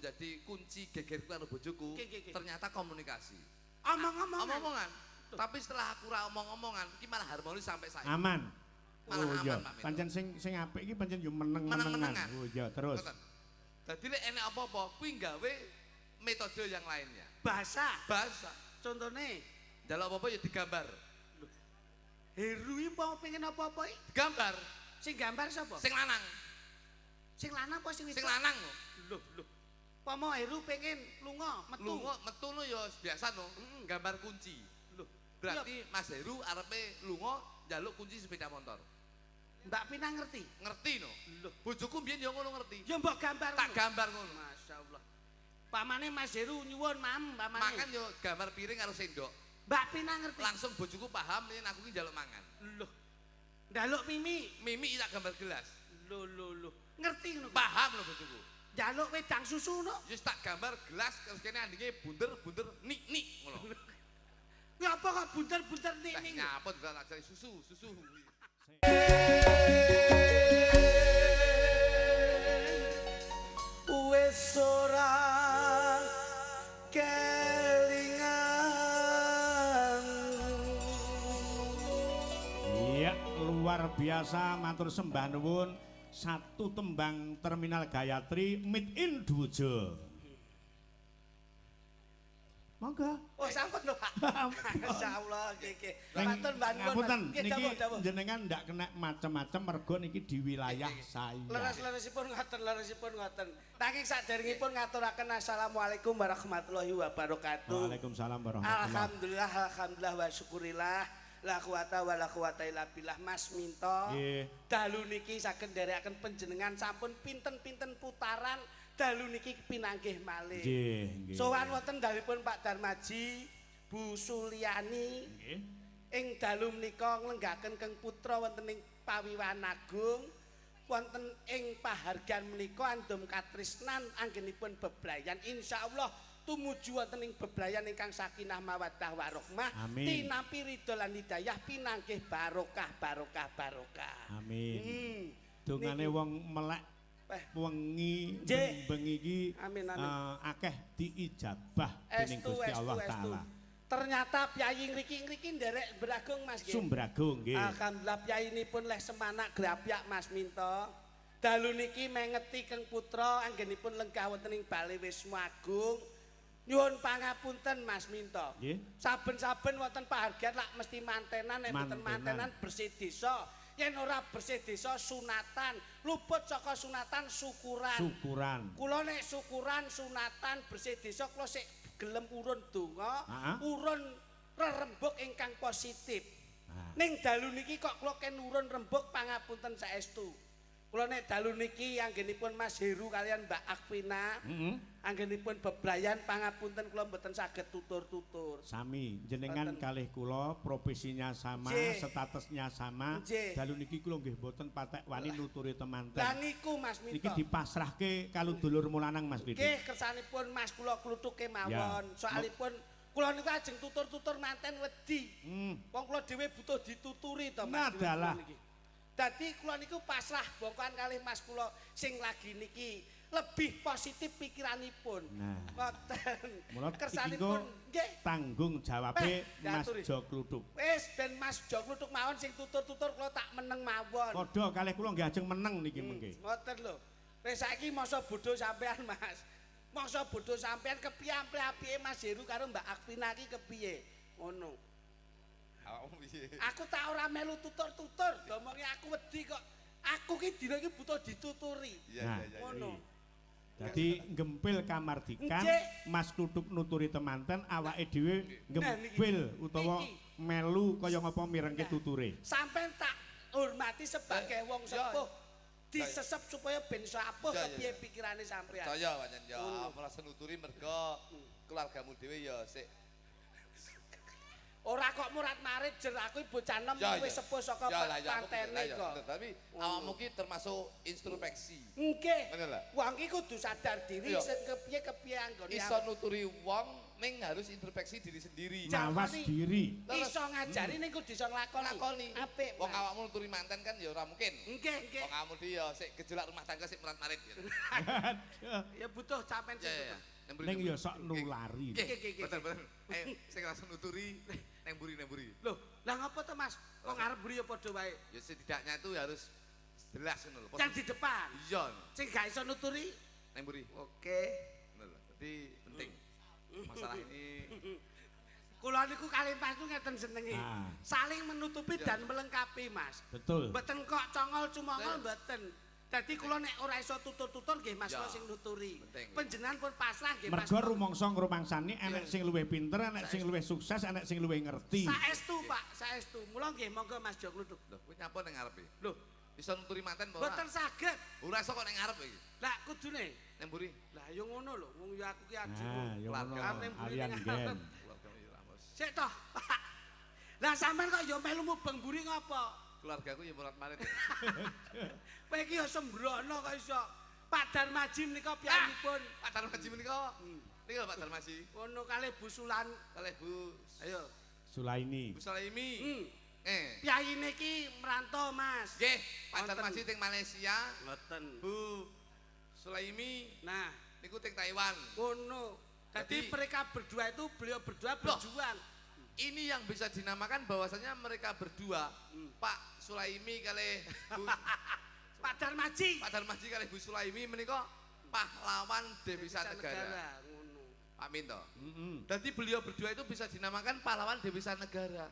menjadi kunci gegerku karo bojoku. Ternyata komunikasi. Omong-omongan. Tapi setelah aku ra omong-omongan, iki malah harmonis sampai saya. Aman. Malah iya. aman, Pak. Pancen sing apik iki pancen yo meneng-menengan. Oh iya, terus. Dadi lek enek apa-apa kuwi gawe metode yang lainnya. Bahasa. Contohnya njaluk apa-apa ya digambar. Heru iki mau pengen apa-apa iki? Gambar. Sing gambar sapa? Sing lanang. Sing lanang apa sing wedok? Sing lanang lho. Lho. Pomo Heru pengen lunga, metu lho ya biasa no. Gambar kunci. Lho, berarti Mas Heru arepe lunga njaluk kunci sepeda motor. Mbak Pina ngerti? Ngerti no. Lho, bojoku mbiyen ya ngono ngerti. Ya mbok gambar. Tak gambar ngono. Masyaallah. Pamane Mas Heru nyuwun pamane. Makan yo gambar piring karo sendok. Mbak Pina ngerti. Langsung bojoku paham yen aku ki njaluk mangan. Lho. Njaluk Mimi. Mimi tak gambar gelas. Lho. Ngerti ngono. Paham lho bojoku. Njaluk wedang susu no. Wis tak gambar gelas terus kene andinge bunder-bunder nik ngono. Ngapa kok bunder-bunder nik? Nyapa tak cari susu. Wis ora Iya, luar biasa matur sembah nuwun. Satu tembang Terminal Gayatri Meet in Dujo. Monggo. Oh, sampun lho, Pak. Masyaallah nggih. Matur nuwun. Ngapunten niki jenengan ndak kena macem-macem mergo niki di wilayah saya. Leres-leresipun ngoten. Nanging saderengipun ngaturaken assalamualaikum warahmatullahi wabarakatuh. Waalaikumsalam warahmatullahi. Alhamdulillah wa syukurillah. La quwata wa la quwata illa billah. Mas Minto. Dalu niki saged nderekaken panjenengan sampun pinten-pinten putaran. Dalu niki pinanggih malih. Nggih. Sowan wonten dalipun Pak Darmaji, Bu Suliani. Nggih. Ing dalu menika nglenggaken Keng Putra wonten ing Pawiwan Agung. Wonten ing pahargyan menika andum katresnan anggenipun bebrayan insyaallah tumuju wonten ing bebrayan ingkang sakinah mawaddah warahmah. Tinampi ridho lan hidayah pinanggih barokah. Amin. Dongane wong melek wengi bengi iki akeh diijabah dening Gusti Allah taala. Ternyata piyai ngriki nderek Bragung Mas nggih. Sumbragung nggih. Alhamdulillah piyayinipun leh semanak grapyak Mas Minto. Dalu niki mengeti Keng Putra anggenipun lenggah wonten ing Bale Wisma Agung. Nyuwun pangapunten Mas Minto. Nggih. Saben-saben wonten pahargyan lak mesti mantenan nek mboten mantenan bersih desa. Yen ora bersih desa sunatan, luput saka sunatan syukuran. Kula nek syukuran sunatan bersih desa kula sik gelem urun donga, urun rerembug ingkang positif. Ning dalu niki kok kula ken urun rembug pangapunten saestu. Kula nek dalu niki anggenipun Mas Heru kalian Mbak Akvina. Anggenipun bebrayan pangapunten kula mboten saged tutur-tutur. Sami, jenengan kalih kula profesinya sama, statusnya sama. Dalu niki kula nggih mboten patek wani nuturi temanten. Lah niku Mas Minto. Niki dipasrahke kalau dulur mulanang Mas Didi. Nggih, kersanipun Mas kula klutuke mawon. Soalipun kula niku ajeng tutur-tutur manten wedi. Wong kula dhewe butuh dituturi to Mas niki. Dadi kula niku pasrah bongkohan kalih Mas kula sing lagi niki lebih positif pikiranipun. Ngoten. Kersanipun nggih tanggung jawabe Mas Jo Kluthuk. Wis ben Mas Jo Kluthuk mawon sing tutur-tutur kula tak meneng mawon. Padha kalih kula nggih ajeng meneng niki mengke. Ngoten lho. Wis saiki masa bodho sampean Mas. Masa bodho sampean kepiye apike Mas Heru karo Mbak Akvina iki kepiye? Ngono. Aku tak ora melu tutur-tutur, ngomongnya aku wedi kok. Aku ki dina iki butuh dituturi. Ngono. Jadi gempil kamardikan Mas Kluthuk nuturi temanten awake dhewe gempil utawa melu kaya ngapa mirengke tuture. Sampeyan tak hormati sebagai wong sepuh. Disesep supaya ben sapuh kepiye pikirane sampeyan. Saya pancen ya merasa nuturi mergo keluargamu dhewe ya sik Ora kok murat-marit jer aku bocah enom wis sepuh saka pantene kok. Tapi awakmu ki termasuk introspeksi. Nggih. Ngono lho. Wong ki kudu sadar diri sing kepiye-kepiye anggone. Iso nuturi wong ning harus introspeksi diri sendiri. Mawas diri. Iso ngajari ning kudu iso nglakoni. Apik. Wong awakmu nuturi manten kan ya ora mungkin. Nggih. Wong awakmu dhewe ya sik gejolak rumah tangga sik murat-marit gitu. Ya butuh sampean sing Ning ya sok nulari. Betul. Sing langsung nuturi neng buri. Loh, lah ngapa to Mas? Wong arep buri ya padha wae. Ya setidaknya itu harus jelas ngono lho. Yang di depan. Iya. Sing gak iso nuturi neng buri. Oke. Ngono lho. Dadi penting. Masalah ini kula niku kalih Mas niku ngeten senenge. Saling menutupi dan melengkapi, Mas. Betul. Mboten kok congol-cumongol mboten. Dadi kula nek ora iso tutur-tutur nggih Mas kula sing nuturi. Panjenengan pun pasrah nggih Mas. Mergo rumangsa ngrumangsani enek sing luwih pinter, enek sing luwih sukses, enek sing luwih ngerti. Saestu Pak, saestu. Mula nggih monggo Mas Jo kluthuk. lho kuwi nyapa ning ngarepe? Lho, Iso nuturi manten apa ora? mboten saged. Ora iso kok ning ngarep iki. Lah kudune. Neng buri. Lah yo ngono lho, wong yo aku ki ajimu. Ya ngono. Alian gen. Keluargamu ya ramus. Sik toh. Lah sampean kok yo melu mubeng buri ngopo? Keluargaku ya murat-marit. Kowe iki yo sembrono kok iso. Pak Darmaji menika piyambakipun. Pak Darmaji menika. Nika Pak Darmaji. Ngono kalih Bu Sulan. Kalih Bu. Ayo. Sulaini. Bu Sulaimi. Piyayine iki merantau, Mas. Nggih, Pak Darmaji teng Malaysia. Mboten. Bu Sulaimi Nah, niku teng Taiwan. ngono. Jadi mereka berdua itu beliau berdua berjuang. Ini yang bisa dinamakan bahwasanya mereka berdua, Pak Sulaimi kalih Bu Pak Darmaji. Pak Darmaji kalih Bu Sulaimi menika pahlawan Devisa Negara. Ngono. Pak Minto. Jadi beliau berdua itu bisa dinamakan pahlawan Devisa Negara.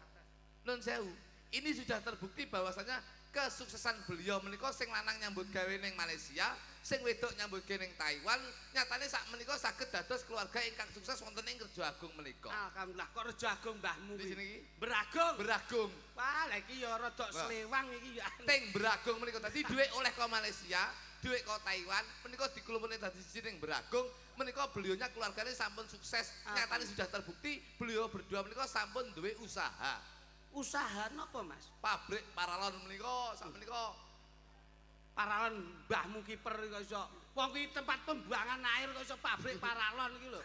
Nun sewu. Ini sudah terbukti bahwasanya kesuksesan beliau menika sing lanang nyambut gawe ning Malaysia, sing wedok nyambut gawe ning Taiwan, nyatane sak menika saged dados keluarga ingkang sukses wonten ing Rejo Agung menika. Alhamdulillah kok Rejo Agung mbahmu Di sini iki Beragung. Beragung. Wah, lha iki ya rada slewang iki ya. Teng Beragung menika dadi dhuwit oleh ke Malaysia, dhuwit ke Taiwan, menika dikulumune dadi siji ning Beragung, menika beliaunya keluarganya sampun sukses. Nyatane sudah terbukti beliau berdua menika sampun duwe usaha. Usaha napa, Mas? Pabrik paralon menika sak menika Paralon mbahmu kiper kok iso. Wong kuwi tempat pembuangan air kok iso pabrik paralon iki lho.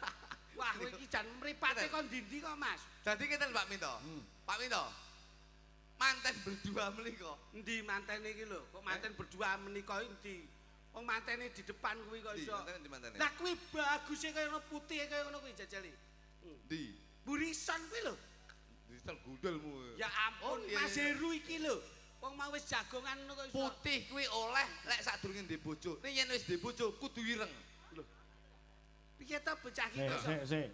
Wah, kowe iki jan mripate kon ndi kok, Mas? Dadi ngeten Pak Minto. Pak Minto. Manten berdua menika. Endi mantene iki lho? Kok manten berdua menika endi? Wong mantene di depan kuwi kok iso. Di mantene. Lah kuwi baguse kaya ngono putih kaya ngono kuwi jajali. Di. Burisan kuwi lho. Digital gundulmu. Ya ampun, Mas Heru iki lho. Wong mau wis jagongan ngono kok iso. Putih kuwi oleh lek sadurunge ndek bojo. Nek yen wis ndek bojo kudu ireng. Lho. Piye ta bocah iki kok iso? Sik.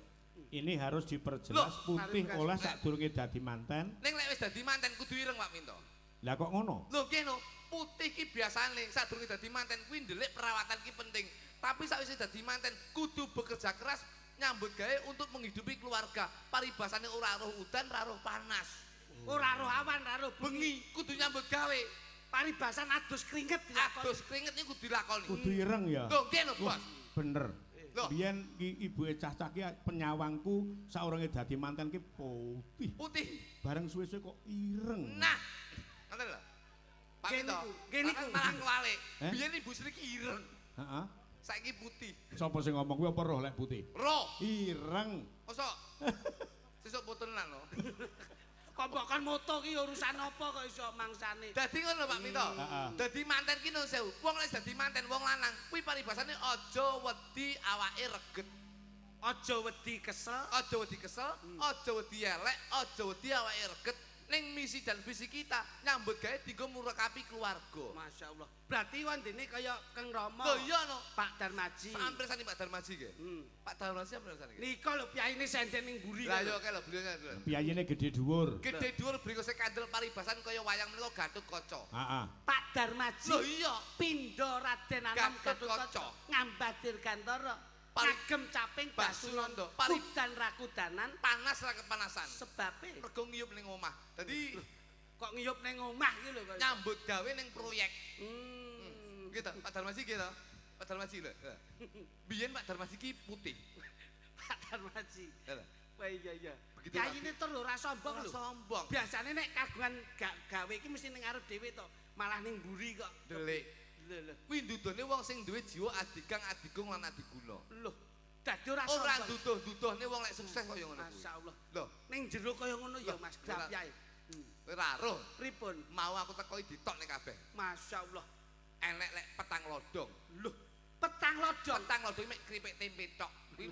Ini harus diperjelas putih oleh sadurunge dadi manten. Ning lek wis dadi manten kudu ireng Pak Minto. Lah kok ngono? Lho nggih no, putih ki biasane sadurunge dadi manten kuwi ndelik perawatan ki penting. Tapi sakwise dadi manten kudu bekerja keras nyambut gawe untuk menghidupi keluarga. Paribasane ora roh udan, ora roh panas. Ora roh awan, ora roh Bengi kudu nyambut gawe. Paribasan adus keringet dilakoni. Adus keringet niku kudu dilakoni. Kudu ireng ya. Lho nggih no, Bos. Bener. Loh. Biyen ki ibuke cah-cah ki penyawangku saurunge dadi manten ki putih. Putih. Bareng suwe-suwe kok ireng. Nah, ngoten lho. Pak Minto. Nggih niku. Malah kewalik. Biyen Ibu Sri ki ireng. Heeh. Saiki putih. Sapa sing ngomong kuwi apa roh lek putih? Roh. Ireng. Mosok sesuk foto tenan lho. Kok mbok kon moto ki urusan apa kok iso mangsane? Dadi ngono Pak Minto. Dadi manten ki nun sewu. Wong lek dadi manten wong lanang kuwi paribasane aja wedi awake reget. Aja wedi kesel, Aja wedi kesel, aja wedi elek, aja wedi awake reget. Ning misi dan visi kita nyambut gawe dienggo murakapi keluarga. Masya Allah. Berarti wandene kaya Kang Rama. Lho iya no. Pak Darmaji. Sampir sani Pak Darmaji nggih. Pak Darmaji sampir sani nggih. Nika lho piyayine senden ning mburi. Lah yo kae lho beliaunya. Piyayine gede dhuwur. Gede dhuwur bringko sing kandel paribasan kaya wayang menika Gatot Kaca. Heeh. Pak Darmaji. Lho iya. Pindho Raden Anom Gatot Kaca. Gatot Ngambadir Gantara. Kagem caping Basunanda. Kudan rakudanan Panas ra kepanasan. sebabe Mergo ngiyup ning omah. Dadi kok ngiyup ning omah iki lho kok. nyambut gawe ning proyek. Gitu, Pak Darmaji gitu. Pak Darmaji lho. Biyen Pak Darmaji ki putih. Pak Darmaji. Wah iya. Begitu. Kyai ini terus ora sombong lho. Sombong. Biasane nek kagungan gawe iki mesti ning arep dhewe to, malah ning mburi kok. Delik. Lho. Kuwi ndudone wong sing duwe jiwa adigang, adigung lan adiguna. Loh, dadi ora sombong. Ora duduh-duduhne wong lek sukses kaya ngono kuwi. Masyaallah. Lho, Ning jero kaya ngono ya Mas Kyai. kowe ora roh. Pripun? Mau aku teko ditokne kabeh. Masyaallah. Enek lek petang lodong. Loh, petang lodong. Petang lodong mek kripik tempe tok. Kuwi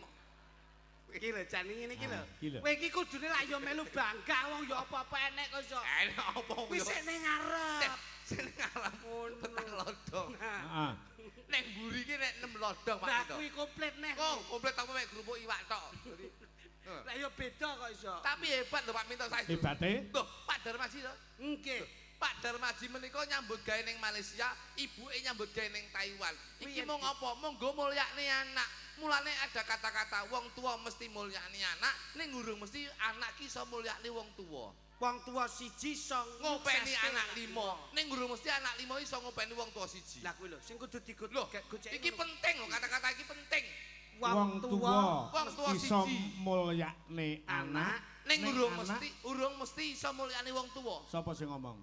Iki lho jan ngene iki lho. iki lho. Kowe iki kudune lak yo melu bangga wong yo apa-apa enek kok iso. enek apa Wis sik ning ngarep. sing ngalam petang lodong. Heeh. Nek mburi iki nek 6 lodong Pak Lah Tito. kuwi komplit neh. Kok komplit aku mek kerupuk iwak tok. Lah yo beda kok iso. Tapi hebat lho Pak Minto saiki. Hebate Loh, Pak Darmaji to. Nggih. Pak Darmaji menika nyambut gawe ning Malaysia, ibuke nyambut gawe ning Taiwan. Iki mung apa? Monggo mulyakne anak. Mulane ada kata-kata wong tua mesti mulyakne anak, ning urung mesti anak ki iso mulyakne wong tua. Wong tua siji iso Ngopeni anak 5, ning urung mesti anak 5 iso ngopeni wong tua siji. Lah kuwi lho sing kudu digut. Loh, iki penting lho kata-kata iki penting. wong tuwa wong tua iso siji. mulyakne anak Ning urung anak, mesti iso mulyakne wong tua. sapa sing ngomong?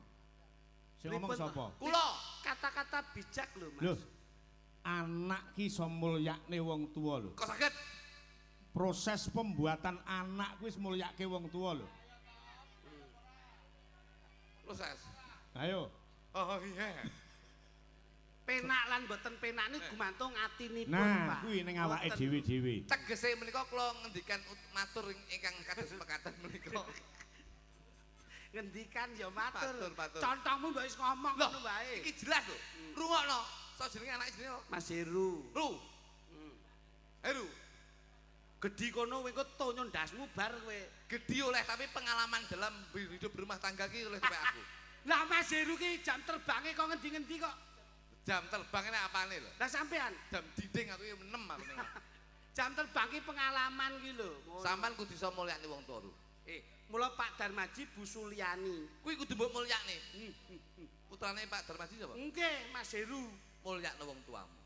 Sing ngomong Pripun, sapa? Kula Kata-kata bijak lho Mas. Lho, anak ki iso mulyakne wong tuwa lho. kok saged Proses pembuatan anak kuwi wis mulyake wong tuwa lho. proses. Ayo. Oh iya. Penak lan mboten penak niku gumantung atinipun, Nah, Pak. kuwi ning awake Mboten. dhewe-dhewe. Tegese menika kula ngendikan matur ingkang kados mekaten menika. Ngendikan ya matur. Matur. Contohmu mbok wis ngomong Loh, ngono wae. iki jelas lho. Rungokno. Sok jenenge anake jenenge apa? Mas Heru. Ru. Heru. Gedhi kono kowe engko tonyo ndasmu bar kowe. Gede oleh tapi pengalaman dalam hidup berumah tangga ki oleh sampai aku. Lah Mas Heru ki jam terbange kok ngendi-ngendi kok. Jam terbang ini apane lho? Lah sampean Jam dinding aku 6 aku ning. jam terbang ki pengalaman ki lho. Ngono. Sampan kudu iso mulyakne wong tuwa. Mula Pak Darmaji Bu Suliani. Kuwi kudu mbok mulyakne. Putrane Pak Darmaji sapa? Nggih, Mas Heru. Mulyakne wong tuamu.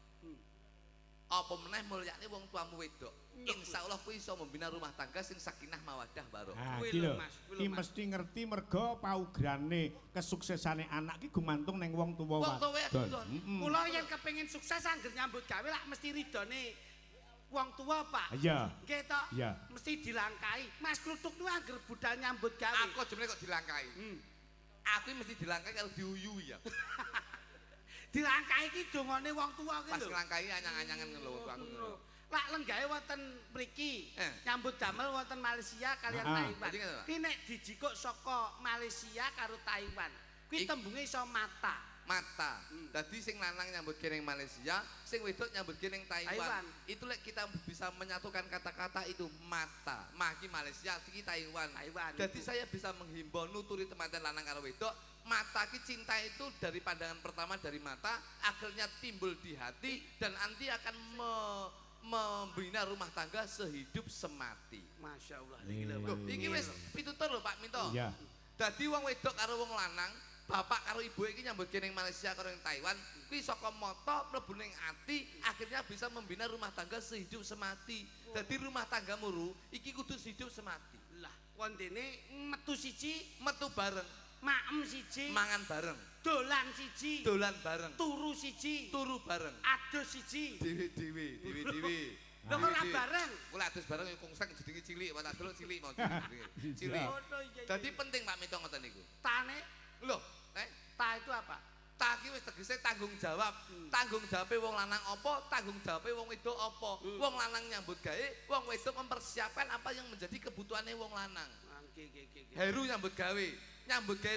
Apa meneh mulyakne wong tuamu wedok. Insyaallah kuwi iso membina rumah tangga sing sakinah mawaddah barokah. Nah, Kuwi iki lho, lho. Mas, kuwi lho, Ki Mas. mesti ngerti merga paugrane kesuksesane anak ki gumantung ning wong tuwa Wong tuwa wadon. wadon. Mula yen kepengin sukses angger nyambut gawe lak mesti ridone wong tua, Pak. Iya. Nggih to? Iya. Mesti dilangkai. Mas Kluthuk niku angger budal nyambut gawe. Aku jenenge kok dilangkai. Aku mesti dilangkai kalau diuyu ya. Dilangkai iki dongane wong tua ki Pas lho. nglangkai anyang-anyangan lho aku ngono. Lak lenggahe wonten mriki. Nyambut damel wonten Malaysia kalian Ah. Taiwan. Jadi ngono, Pak? Ki nek dijikuk saka Malaysia karo Taiwan. Kuwi tembunge iso mata. Mata. Dadi sing lanang nyambut ning Malaysia, sing wedok nyambut ning Taiwan. Taiwan. Itu lek kita bisa menyatukan kata-kata itu mata. Maki Malaysia, iki Taiwan. Jadi saya bisa menghimbau nuturi teman-teman lanang karo wedok, mata ki cinta itu dari pandangan pertama dari mata, akhirnya timbul di hati dan nanti akan membina rumah tangga sehidup semati. Masya Allah. Loh, iki wis pitutur lho Pak Minto. Iya. Dadi wong wedok karo wong lanang, bapak karo ibu iki nyambut ning Malaysia karo ning Taiwan, kuwi saka mata mlebu ning ati, akhirnya bisa membina rumah tangga sehidup semati. Dadi rumah tanggamu Ru, iki kudu sehidup semati. Lah, kondene metu siji, Metu bareng, maem siji, mangan bareng, dolan siji, dolan bareng, turu siji, turu bareng. adus siji. Dewe-dewe. Lho kok ora bareng? Kula adus bareng ya kungseng jenenge cilik, wae tak delok cilik mau jenenge. Cilik. Ngono iya. Dadi penting Pak Minto ngoten niku. Tane, Loh, ta itu apa? ta ki wis tegese tanggung jawab. Tanggung jawabe wong lanang apa, tanggung jawabe wong wedok apa. Wong lanang nyambut gawe, wong wedok mempersiapkan apa yang menjadi kebutuhannya wong lanang. Nggih. Heru nyambut gawe,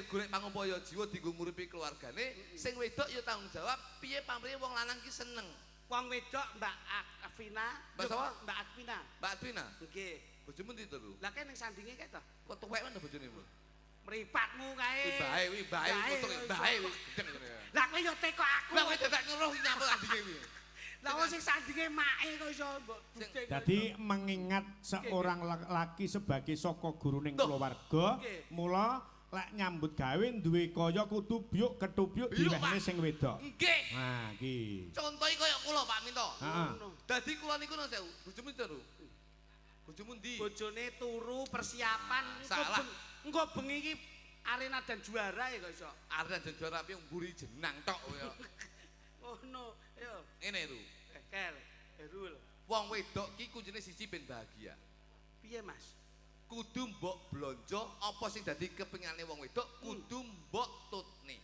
golek pangupaya jiwa dienggo nguripi keluargane, sing wedok ya tanggung jawab piye pamrih wong lanang ki seneng. Wong wedok Mbak Afina. Mbak sapa? Mbak Afina. Mbak Adwina, Nggih. bojomu ndi to, Lu? Lah kene ning sandinge kae to. Kok tuwek mana bojone mu? Mripatmu kae. Wi bae, kutuk bae wis gedeng ngene ya. Lah kowe yo teko aku. Lah kowe dadak ngeruh nyambut andinge kuwi. Lah wong sing sandinge make kok iso mbok bukti. Jadi mengingat seorang laki sebagai saka guruning keluarga, Nggih. mula lek nyambut gawe duwe kaya kudu byuk ketubyuk Byuk, diwehne Pak. sing wedok. Nggih. Nah, iki. Contohi kaya kula Pak Minto. Heeh. Dadi kula niku nun sewu, bojomu itu lho. Bojomu ndi? Bojone turu persiapan Salah. engko bengi iki arena dan juara ya kok iso. Arena dan juara api mburi jenang tok kowe. Oh no, yo. Ngene lho. Kel, Herul. Wong wedok ki kuncine siji ben bahagia. Piye, Mas? Kudu mbok blonjo apa sing dadi kepingane wong wedok kudu mbok tutne.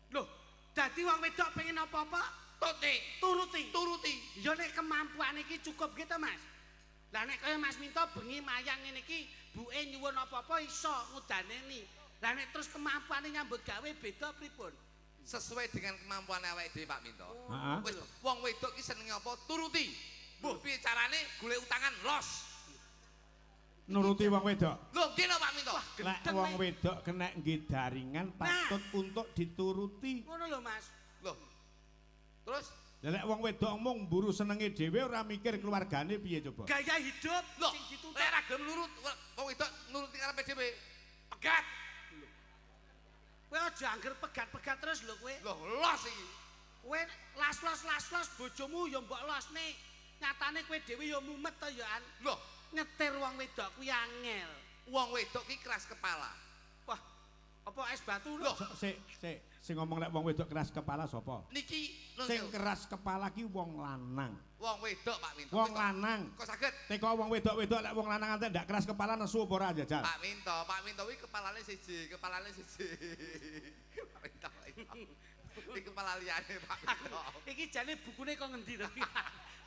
Loh, dadi wong wedok pengen apa-apa Tutne, turuti. Ya nek kemampuan iki cukup gitu, Mas. Lah nek kaya Mas Minto bengi mayang ngene iki, buke nyuwun apa-apa iso ngudaneni. Lah nek terus kemampuane nyambut gawe beda pripun? Sesuai dengan kemampuan awake dhewe Pak Minto. Heeh. Wis wong wedok ki senenge apa? Turuti. Mbuh piye carane golek utangan los. Nuruti wong wedok. Lho, kene Pak Minto. Lek wong wedok kena nggih daringan patut untuk dituruti. Ngono lho, Mas. Loh. Terus Lek wong wedok mung mburu senenge dhewe ora mikir keluargane piye coba. Gaya hidup lho, sing dituntut. lek ra gelem nurut wong wedok nuruti karepe dhewe. Pegat. Kowe aja angger pegat-pegat terus lho kowe. Loh, los iki. Kowe las-los bojomu ya mbok losne. Nyatane kowe dhewe ya mumet to ya an. Loh, Nyetir wong wedok kuwi angel. wong wedok ki keras kepala. Wah, apa es batu Loh, Sing ngomong lek wong wedok keras kepala sapa? niki nun Sing sewu. keras kepala ki wong lanang. Wong wedok Pak Minto. Wong lanang. Kok saged? Teko wong wedok-wedok lek wong lanang ate ndak keras kepala nesu apa ora jajal? Pak Minto kuwi kepalane siji. Pak Minto. Iki kepala liyane Pak Minto. Iki jane bukune kok ngendi to?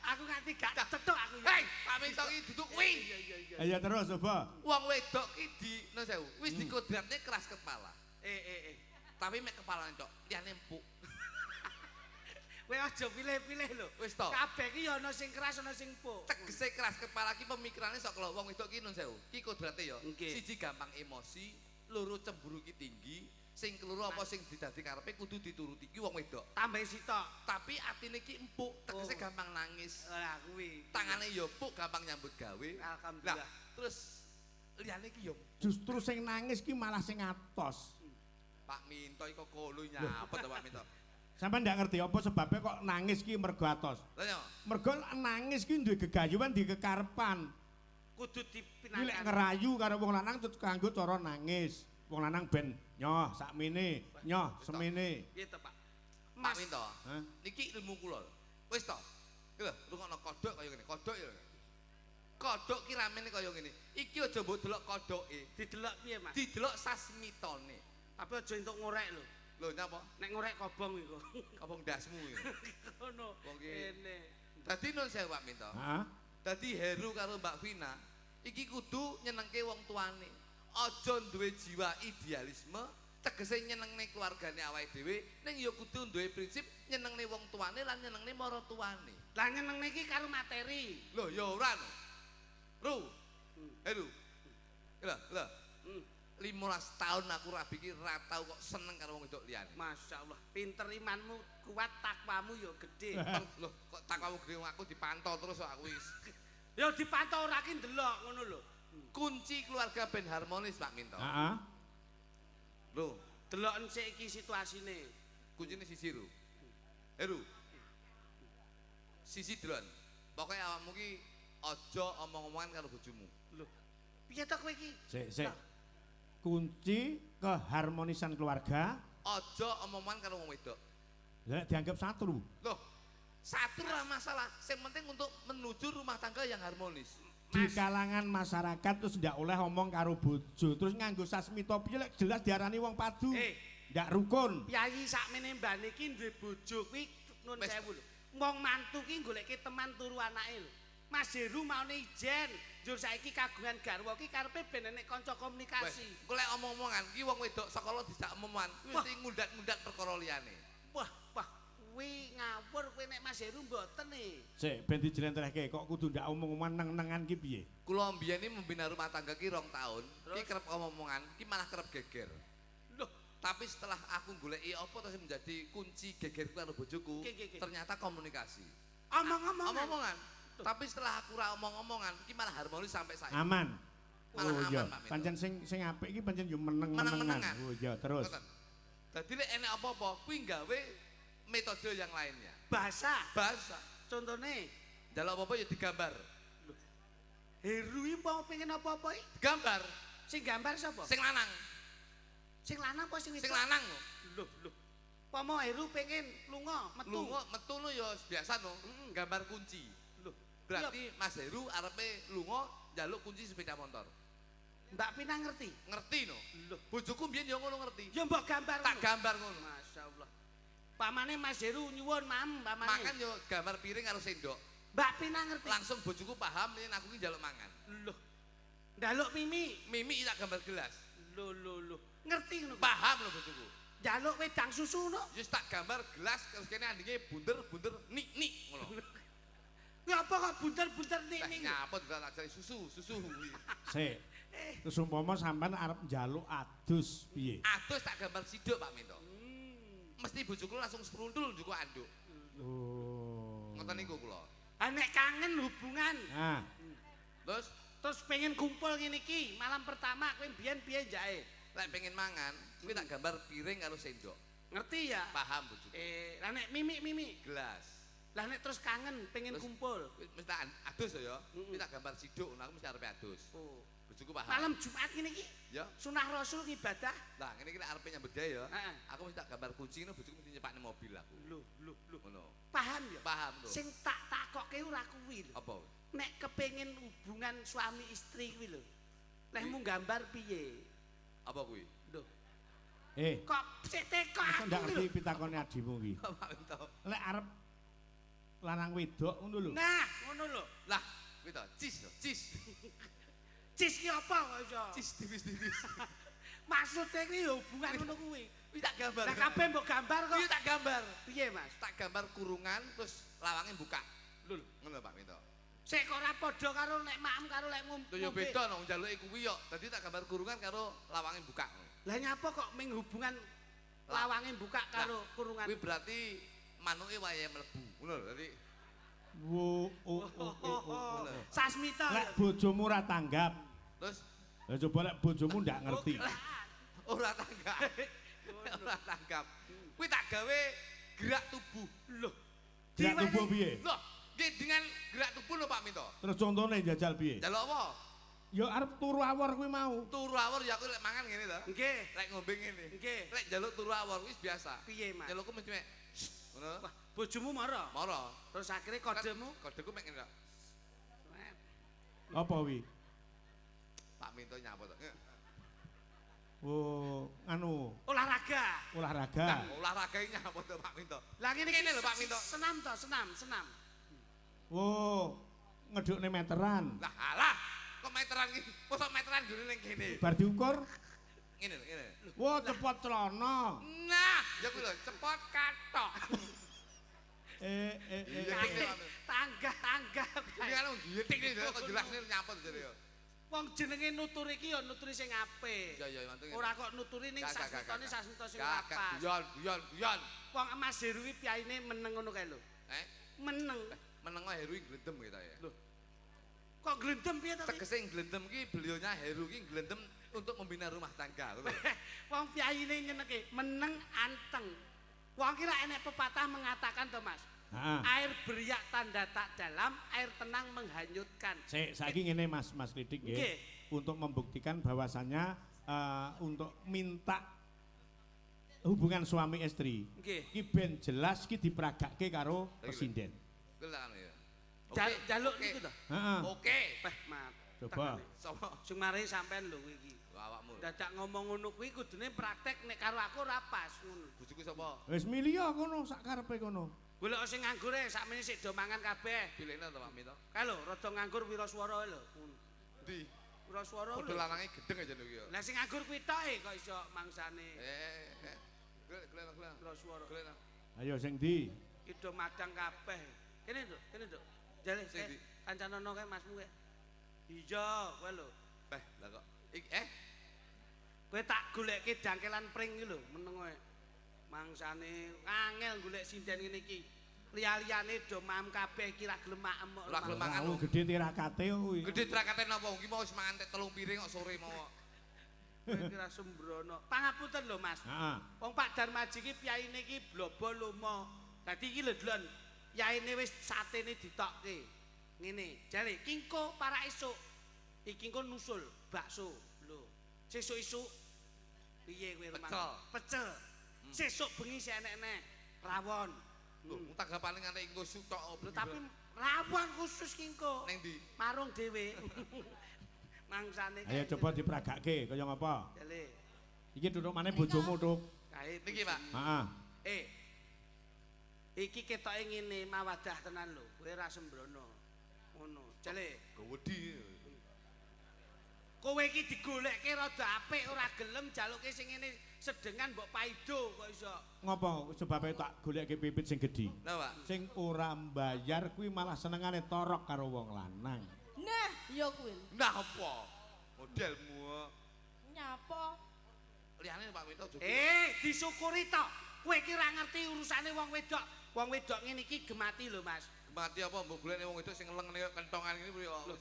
Aku nganti gak cetok aku. Hei, Pak Minto iki duduk kuwi. Iya. Ayo terus coba. Wong wedok ki di nun sewu, wis dikodratne keras kepala. Tapi mek kepalane tok, liyane empuk. Kowe aja pilih-pilih lho. Wis to. Kabeh ki ya ana sing keras ana sing empuk. Tegese keras kepala ki pemikirane sok lho wong wedok ki nun sewu. Ki kodrate ya. Nggih. Siji gampang emosi, loro cemburu ki tinggi, sing keloro apa sing didadi karepe kudu dituruti ki wong wedok. Tambah sitok. Tapi atine ki empuk, tegese Oh. gampang nangis. Lah kuwi. Tangane ya empuk, gampang nyambut gawe. Alhamdulillah. Lah, terus liyane ki ya Justru sing nangis ki malah sing atos. Pak Minto iku kono nyapet to Pak Minto. Sampeyan ndak ngerti apa sebabnya kok nangis ki mergo atos. Lah ya, Mergo nangis ki duwe gegayuhan di kekarepan. Kudu Iki lek dipinangkan. ngerayu karo wong lanang terus kanggo cara nangis. Wong lanang ben nyoh sakmene, nyoh semene. Piye to, Pak? Pak Minto. Hah? Niki ilmu kula lho. Wis to. Iki lho, rungokno kodhok kaya ngene. Kodhok ya. Kodhok ki ramene kaya ngene. Iki aja mbok delok kodhoke, Didelok piye, Mas? didelok sasmitone. Tapi aja entuk ngorek lho. Lho nyapa? Nek ngorek kobong iku. Kabong dasmu iki. Ngono. Wong ki. Kene. Dadi nun sewu Pak Minto. Heeh. Dadi Heru karo Mbak Vina iki kudu nyenengke wong tuane. Aja duwe jiwa idealisme, tegese nyenengne keluargane awake dhewe, ning ya kudu duwe prinsip nyenengne wong tuane lan nyenengne maratuwane. Lah nyenengne iki karo materi. Lho ya ora no. Ru. Heru. Lho. 15 tahun aku rabi iki ra tau kok seneng karo wong wedok liyane. Masya Allah, pinter imanmu kuat, takwamu yo gede. Lho, kok takwamu gede aku dipantau terus kok aku wis. Yo dipantau ora ki ndelok ngono lho. Kunci keluarga ben harmonis Pak Minto. Heeh. Lho, Delok sik iki situasine. kuncine sisi ru. Heru. Sisi dron. Pokoke awakmu ki aja omong-omongan karo bojomu. Lho. Piye to kowe iki? Sik. Kunci keharmonisan keluarga Aja omongan karo wong wedok. lek dianggap satru. Loh, satu lah masalah. Yang penting untuk menuju rumah tangga yang harmonis. Di kalangan masyarakat terus ndak oleh ngomong karo bojo, terus nganggo sasmita piye lek jelas diarani wong padu. Ndak rukun. Piyayi sakmene mbane iki duwe bojo kuwi nun Wes. sewu lho. Wong mantu ki goleke teman turu anake lho. Mas Heru maune ijen, njur saiki kagungan garwa ki karepe ben enek kanca komunikasi. Golek omong-omongan ki wong wedok sekolah dijak omongan, kuwi mesti ngundat-ngundat perkara liyane. Wah, kuwi ngawur kowe nek Mas Heru mboten e. Sik ben dijlentrehke kok kudu ndak omong-omongan neng-nengan ki piye? Kula mbiyen iki membina rumah tangga ki 2 tahun, ki Terus? kerep omong-omongan, ki malah kerep geger. Loh, Tapi setelah aku goleki apa terus menjadi kunci gegerku karo bojoku, Oke. ternyata komunikasi. omong-omongan. Omongan. Tapi setelah aku ra omong-omongan, ki malah harmonis sampai saiki. Aman. Malah Oh iya, aman, Pak Minto. pancen sing apik iki pancen yo meneng-menengan. Meneng-menengan. Oh iya, terus. Ngoten. Dadi nek enek apa-apa, kuwi gawe metode yang lainnya. Bahasa. Bahasa. Contone Dalam apa-apa ya digambar. Heru iki mau pengen apa-apa iki? Gambar. Sing gambar sapa? Sing lanang. Sing lanang apa sing wedok? Sing lanang lho. Lho. Pomo Heru pengen lunga, metu. Metu lho ya biasa no. Gambar kunci. Lho, berarti Mas Heru arepe lunga njaluk kunci sepeda motor. Mbak Pina ngerti? Ngerti no. Lho, bojoku mbiyen ya ngono ngerti. Ya mbok gambar Tak gambar ngono. Masyaallah. Pamane Mas Heru nyuwun pamane. Makan yo gambar piring karo sendok. Mbak Pina ngerti. Langsung bojoku paham yen aku ki njaluk mangan. Lho. Njaluk Mimi. Mimi tak gambar gelas. Lho. Ngerti ngono. Paham lho bojoku. Njaluk wedang susu no. Wis tak gambar gelas terus kene andinge bunder nik ngono. Ya apa kok bunter-bunter nik. Nyapa juga tak cari susu. Sik. Terus umpama sampean arep njaluk adus piye? Adus tak gambar siduk Pak Minto. Mesti bojoku langsung sprundul njuk anduk. Oh. Ngoten niku kula. Nek kangen hubungan. Nah. Terus pengen kumpul ngene iki, malam pertama kowe biyen piye jae? Lek pengen mangan, kuwi tak gambar piring karo sendok. Ngerti ya? Paham bojoku. Lah nek Mimi Gelas. Lah nek terus kangen pengen kumpul. Mesti tak adus ya. Kuwi tak gambar siduk, aku mesti arepe adus. Oh. Bojoku paham. Malam Jumat ngene iki. Ya. Sunah Rasul ibadah. Lah ngene iki lek arepe nyambut gawe ya. Heeh. Aku mesti tak gambar kunci ngono bojoku mesti nyepakne mobil aku. Lho. Ngono. Paham ya? Paham lho. Sing tak takokke ora kuwi lho. Apa? Nek kepengin hubungan suami istri kuwi lho. Lehmu gambar piye? Apa kuwi? Lho. Kok sik teko aku aku ndak ngerti lho. pitakone adimu ki. Pak Minto. Lek arep lanang wedok ngono lho. Nah, ngono lho. Lah, kuwi to, cis. Cis ki apa kok iso? Cis tipis-tipis. Maksudnya kuwi hubungan ngono kuwi. Kuwi tak gambar. Lah kabeh mbok gambar kok. Kuwi tak gambar. Piye, Mas? Tak gambar kurungan terus lawange buka. Lho, ngono Pak Minto. Sik kok ora padha karo nek makmu karo lek ngombe. Lho ya beda no njaluke kuwi yo. Dadi tak gambar kurungan karo lawange buka. Lah nyapa kok ming hubungan lawange buka karo kurungan. Kuwi berarti manuke wayahe mlebu. Ngono lho. Dadi Sasmita. Lek bojomu ora tanggap. terus Lah coba lek bojomu ndak ngerti. ora tanggap. Ora tanggap. Kuwi tak gawe gerak tubuh. Loh. Gerak tubuh piye? Loh, nggih dengan gerak tubuh lho Pak Minto. Terus contone njajal piye? Njaluk apa? Ya arep turu awor kuwi mau. Turu awor ya aku lek mangan ngene to. Nggih. Lek ngombe ngene. Nggih. Lek njaluk turu awor wis biasa. Piye, Mas? Njalukku mesti mek ngono. Wah, bojomu marah. Mara. Terus akhirnya kodemu Kodeku mek ngene. Apa wi? Pak Minto nyapa to. Oh, anu, olahraga. olahraga. Nah, olahraga iki nyapa to Pak Minto. Lah ngene Kene lho, Pak Minto. Senam to, senam. Oh, ngedukne meteran. Lah alah, kok meteran iki? Mosok meteran dulu ning kene. Bar diukur, Ngene lho, ngene. wah cepot celana. Nah, ya kuwi lho, cepot katok. Iya, Tangga. Iki kan diyetik iki kok jelasne nyapa to jare yo. Wong jenenge nuturi iki ya nuturi sing apik. Iya, mantu. Ora kok nuturi ning sasmitane sasmita sing lapas. Guyon. Wong Mas Heru iki piyaine meneng ngono kae lho. Meneng. Menengo Heru glendem kita ya. Lho. Kok glendem piye to? Tegese glendem iki beliaunya Heru iki glendem untuk membina rumah tangga, ngono lho. Wong piyaine nyeneke meneng anteng. Wong kira enek pepatah mengatakan to Mas. Air beriak tanda tak dalam, air tenang menghanyutkan. Saiki ngene Mas Lidik nggih. Untuk membuktikan bahwasannya untuk minta hubungan suami istri. Nggih. Iki ben jelas iki diperagake karo presiden. Kuwi tak anu ya. Jaluk niku to. Heeh. Oke. Mat. Coba. Sopo? Sing mari sampean lho kuwi iki. Awakmu. Dadak ngomong ngono kuwi kudune praktek nek karo aku ora pas ngono. Bojoku sapa? Wis milih kono sak karepe kono. Golek sing nganggur sakmene sik do mangan kabeh. Pilihna to Pak Minto. Kae lho rada nganggur wiraswara lho. Ndi? Wiraswara lho. Padha lanange gedeng aja niku ya. Lah sing nganggur kuwi tok kok iso mangsane. Glena. Wiraswara. Glena. Ayo sing ndi? Ki do madang kabeh. Kene Nduk. Jale kancanono kae Masmu kae. Iya, kowe lho. Lah kok Kowe tak goleke dangkelan pring iki lho, meneng kowe. Mangsane angel golek sinden ngene iki. Liya-liyane do mam kabeh iki ra gelem maem kok. Ora gelem mangan. Tahu gede tirakate kuwi. Gedhe trakate napa? Iki mau wis mangan tek 3 piring kok sore mau. Kowe iki ra sembrono. Pangapunten lho Mas. Heeh. Wong Pak Darmaji iki piyaine iki blobo lomo. Dadi iki lho Dlon. Yaine wis satene ditokke. ngene, jare kingko para esuk. Iki engko nusul bakso. Lho, sesuk-esuk piye kowe rumah? Pecel. Sesuk bengi sik enek-enek rawon. Lho, tanggapane nganti engko esuk tok. Lho tapi rawon khusus kingko. Ning ndi? Marung dhewe. Mangsane Ayo coba diperagake kaya ngapa? Jale. Iki duduk maneh bojomu, Tuk. Kae Niki, Pak. Heeh. Iki ketoke ngene mawadah tenan lho. Kowe ra sembrono. Ngono. Jale. Gowedi. Kowe iki digolekke rada apik ora gelem jaluke sing ngene sedengan mbok paido kok iso. Ngopo sebabe tak goleke pipit sing gedhi? Lah, Pak. Sing ora mbayar kuwi malah senengane torok karo wong lanang. Nah, ya kuwi. Nah apa? Modelmu. Nyapa? Liyane Pak Minto juga. Disyukuri tok. Kowe iki ora ngerti urusane wong wedok. Wong wedok ngene iki gemati lho, Mas. Mati apa mbok golekne wong wedok sing lengene kentongan ngene kuwi kok.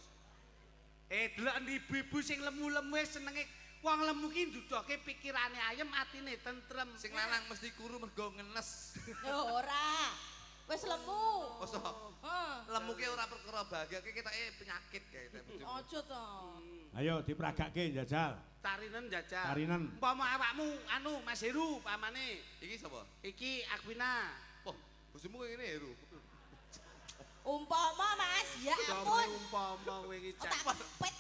Delok ibu-ibu sing lemu-lemu senenge wong lemu ki ndudoke pikirane ayem, atine tentrem. Sing lanang mesti kuru mergo ngenes. Ya ora. Wis lemu. Masa Heeh. lemu ki ora perkara bahagia ki ketoke penyakit kae. Aja to. Ayo diperagake njajal. Tarinen jajal. Tarinen. Umpama awakmu anu Mas Heru pamane. Iki sapa? Iki Akwina. Oh, bojomu kok ngene Heru. Umpama Mas, ya ampun. Umpama kowe iki Tak cak. kepet.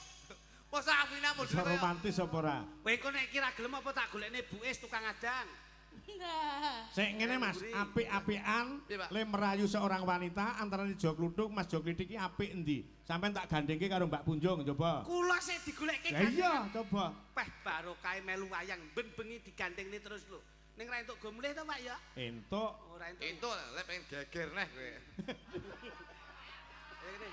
Masa Afina Bisa modele romantis apa ora? Kowe kok nek kira gelem apa tak golekne buis tukang adang. Nah. Sik ngene Mas, apik-apikan Piye, Pak? le merayu seorang wanita antara Jo Kluduk Mas Jo Klitik iki apik endi? Sampeyan tak gandengke karo Mbak Punjung coba. Kula sik digolekke Ya iya, coba. Peh barokahe melu wayang ben bengi digandengne terus lho. Ning ra entuk go mulih to Pak ya? Entuk. Ora entuk. Entuk lek pengen geger neh kowe. Ya kene.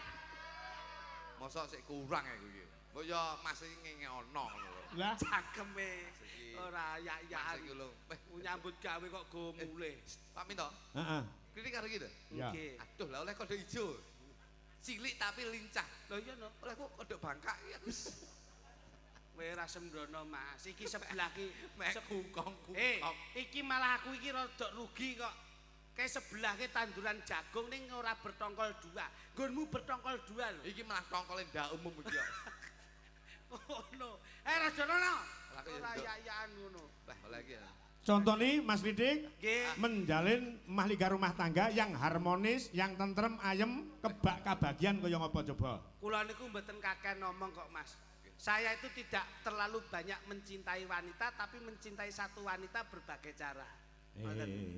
Mosok sik kurang ya kowe iki. Kok ya Mas iki ngene ono lho. Lah, Cangkeme Siki. ora Mas yak-yakan. iki lho. Nyambut gawe kok go mulih. Pak Minto, heeh. kritik karo iki lho. Ya. Nggih. Aduh, lah oleh kode ijo. Cilik tapi lincah. Lho iya no. Oleh kok kode bangkak ya. Kowe ra sembrono Mas. Iki sebelah ki Mek kukong. iki malah aku iki rada rugi kok. Kayak sebelah ki tanduran jagung ning ora bertongkol dua. Nggonmu bertongkol dua lho. Iki malah tongkole ndak umum iki ya. Ngono. Rajono. Lah, Ora iya, yak-yakan ngono. Lah oleh iki ya. Contoh nih Mas Klitik Nggih. menjalin mahliga rumah tangga yang harmonis, yang tentrem, ayem, kebak kabagian kaya ngapa coba? Kula niku mboten kakek ngomong kok Mas. Saya itu tidak terlalu banyak mencintai wanita tapi mencintai satu wanita berbagai cara.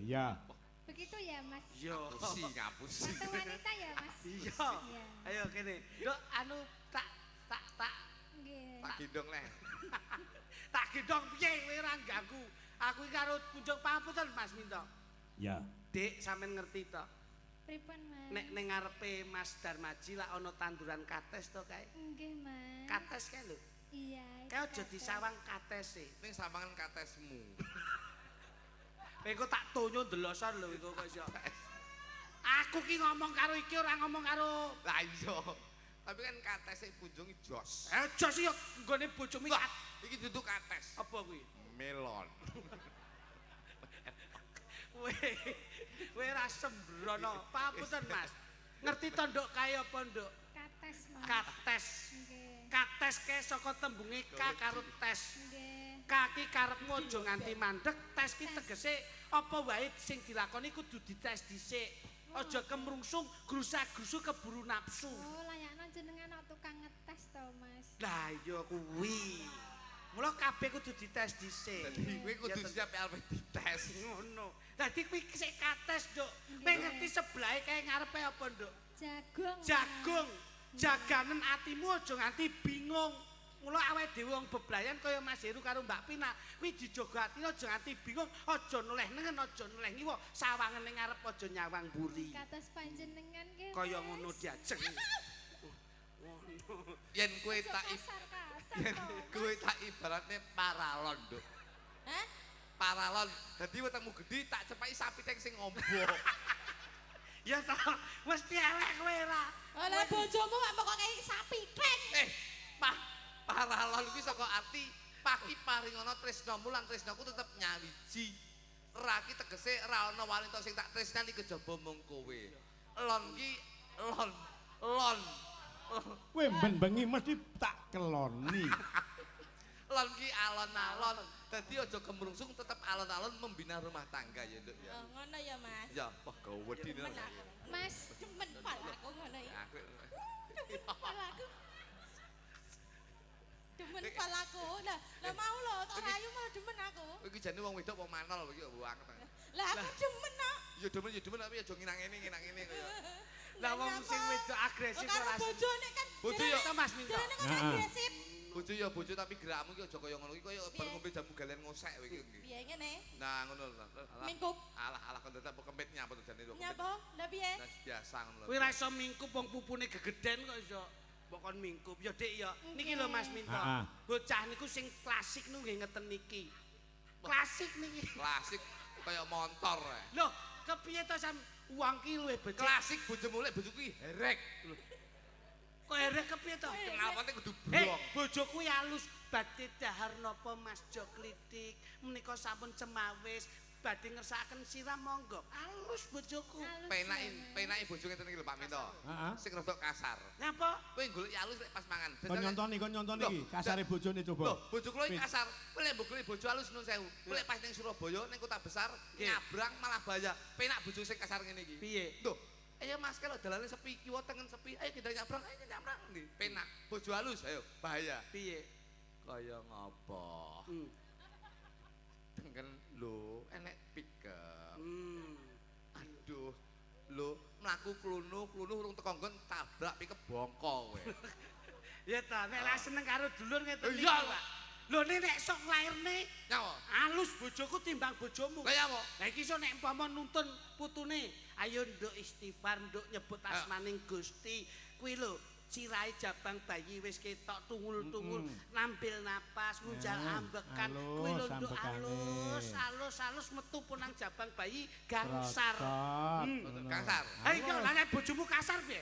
Ya. Begitu ya Mas. Yo. Ngapusi. Satu wanita ya Mas. Iya. Iya. Ayo kene. Dok anu tak Nggih. Tak gendong neh. tak gendong piye kowe ora ganggu. Aku iki karo kunjung pangapunten Mas Minto. Ya. Dik sampean ngerti to? Pripun Mas? Nek ning ngarepe Mas Darmaji lak ana tanduran kates to kae. Nggih Mas. Kates kae lho. Iya. Kae aja disawang katese. Ning samangan katesmu. Kowe engko tak tonyo ndelosor lho iku kok iso. Aku ki ngomong karo iki ora ngomong karo Lah iya. Tapi kan katese punjung jos. jos yo nggone bojomu Lah, iki duduk kates. apa kuwi? Melon. Kowe ra sembrono. Papunten Mas. Ngerti to nduk kae apa nduk? Kates Mas. Kates. Nggih. Kates kae saka tembunge ka karo tes. Nggih. Kaki karepmu aja nganti mandek, tes ki tegese apa wae sing dilakoni kudu dites dhisik. Aja kemrungsung grusak-grusu keburu nafsu. Oh, layakno jenengan kok tukang ngetes to Mas. Lah iya kuwi. Mula kabeh kudu dites dhisik. Dadi kowe kudu siap alpe dites. Ngono. Dadi kuwi sik kates, Nduk. Kowe ngerti sebelahe kae ngarepe apa, Nduk? Jagung. Jagung. Jaganen atimu aja nganti bingung. Mula awake dhewe wong beblayan kaya Mas Heru karo Mbak Pina, kuwi dijaga atine aja nganti bingung, aja noleh nengen, aja noleh ngiwa, sawangen ning ngarep aja nyawang mburi. Kados panjenengan nggih. Kaya Mas. ngono diajeng. Ngono. Yen kowe Aja tak kasar-kasar yen to, kowe tak ibaratne paralon, Nduk. Hah? Paralon. Dadi wetengmu gedhi tak cepaki sapi teng sing ngombo. Ya toh, mesti elek kowe ra. Lah bojomu kok pokoke sapi keng. Paralon kuwi saka arti paki paringono tresnamu lan tresnaku tetep nyawiji. Raki tegese ra ana wanita sing tak tresnani kejaba mung kowe. Lon ki lon Lon. Kowe ben-bengi mesti tak keloni. Lon ki alon-alon. Dadi aja gemrungsung tetep alon-alon membina rumah tangga ya, Nduk ya. Oh, ngono ya, Mas. Ya, wah gawedine. Demen aku. Mas, Demen palaku ngono ya. Aku Palaku. Demen palaku. Lah mau lho, tok rayu malah demen aku. iki jane wong wedok wong manol iki banget. Lah aku demen kok. Ya demen tapi aja nginang ngene kaya. Lah wong sing wedok agresif karo ora. bojone kan. Bojo ya Mas Minto. Jarene kan Heeh. agresif. bojo ya bojo tapi gerakmu iki aja kaya ngono iki kaya bar ngombe jamu galen ngosek kowe iki. Piye ngene? Nah ngono lho. Mingkup. Alah kon tetep kempit nyapa to jane kok. Nyapa? Lah piye? Nah biasa ngono lho. Kowe ra iso mingkup wong pupune gegeden kok iso. Mbok kon mingkup ya Dik ya. Niki lho Mas Minto. Heeh. Bocah niku sing klasik niku nggih ngeten niki. Klasik niki. Klasik kaya motor ae. Loh, kepiye to sam wong ki luwih becik. Klasik bojomu lek bojoku iki herek. Kok erek kepiye to? Kenalpane kudu Hei, blong. bojo kuwi alus badhe dahar napa Mas Jo Klitik menika sampun cemawis badhe ngersakaken sirah monggo. Alus bojoku. Penake bojo ngeten iki lho Pak Minto. Heeh. Sing rada kasar. Ngapa? Kowe golek alus lek pas mangan. Kon nyontoni iki kasare bojone Loh, coba. bojo kula iki kasar. Kowe lek mbok golek bojo alus nun sewu. Kowe lek pas ning Surabaya ning kota besar nyabrang malah bahaya. Penak bojo sing kasar ngene iki. Piye? Loh, ayo Mas kalau dalane sepi, kiwa tengen sepi. Ayo kita nyabrang, ayo nyabrang. Nih, penak. Bojo halus, ayo bahaya. Piye? Kaya ngapa? Hmm. Tengen lho, enek pickup. Hmm. Aduh. Lho, mlaku klunu urung teko nggon tabrak pickup bongko kowe. Ya ta, nek ra seneng karo dulur ngeten Iya, Pak. Lho nek sok lairne Nyawa. alus bojoku timbang bojomu. Kaya apa? Lah iki iso nek umpama nuntun putune, ayo nduk istighfar, nduk nyebut asmaning Gusti. Kuwi lho, sirahe jabang bayi wis ketok tungul-tungul, nampil napas, ngunjal ambekan. Kuwi lho nduk alus metu punang jabang bayi gangsar. Kasar. Hei, kok lah nek bojomu kasar piye?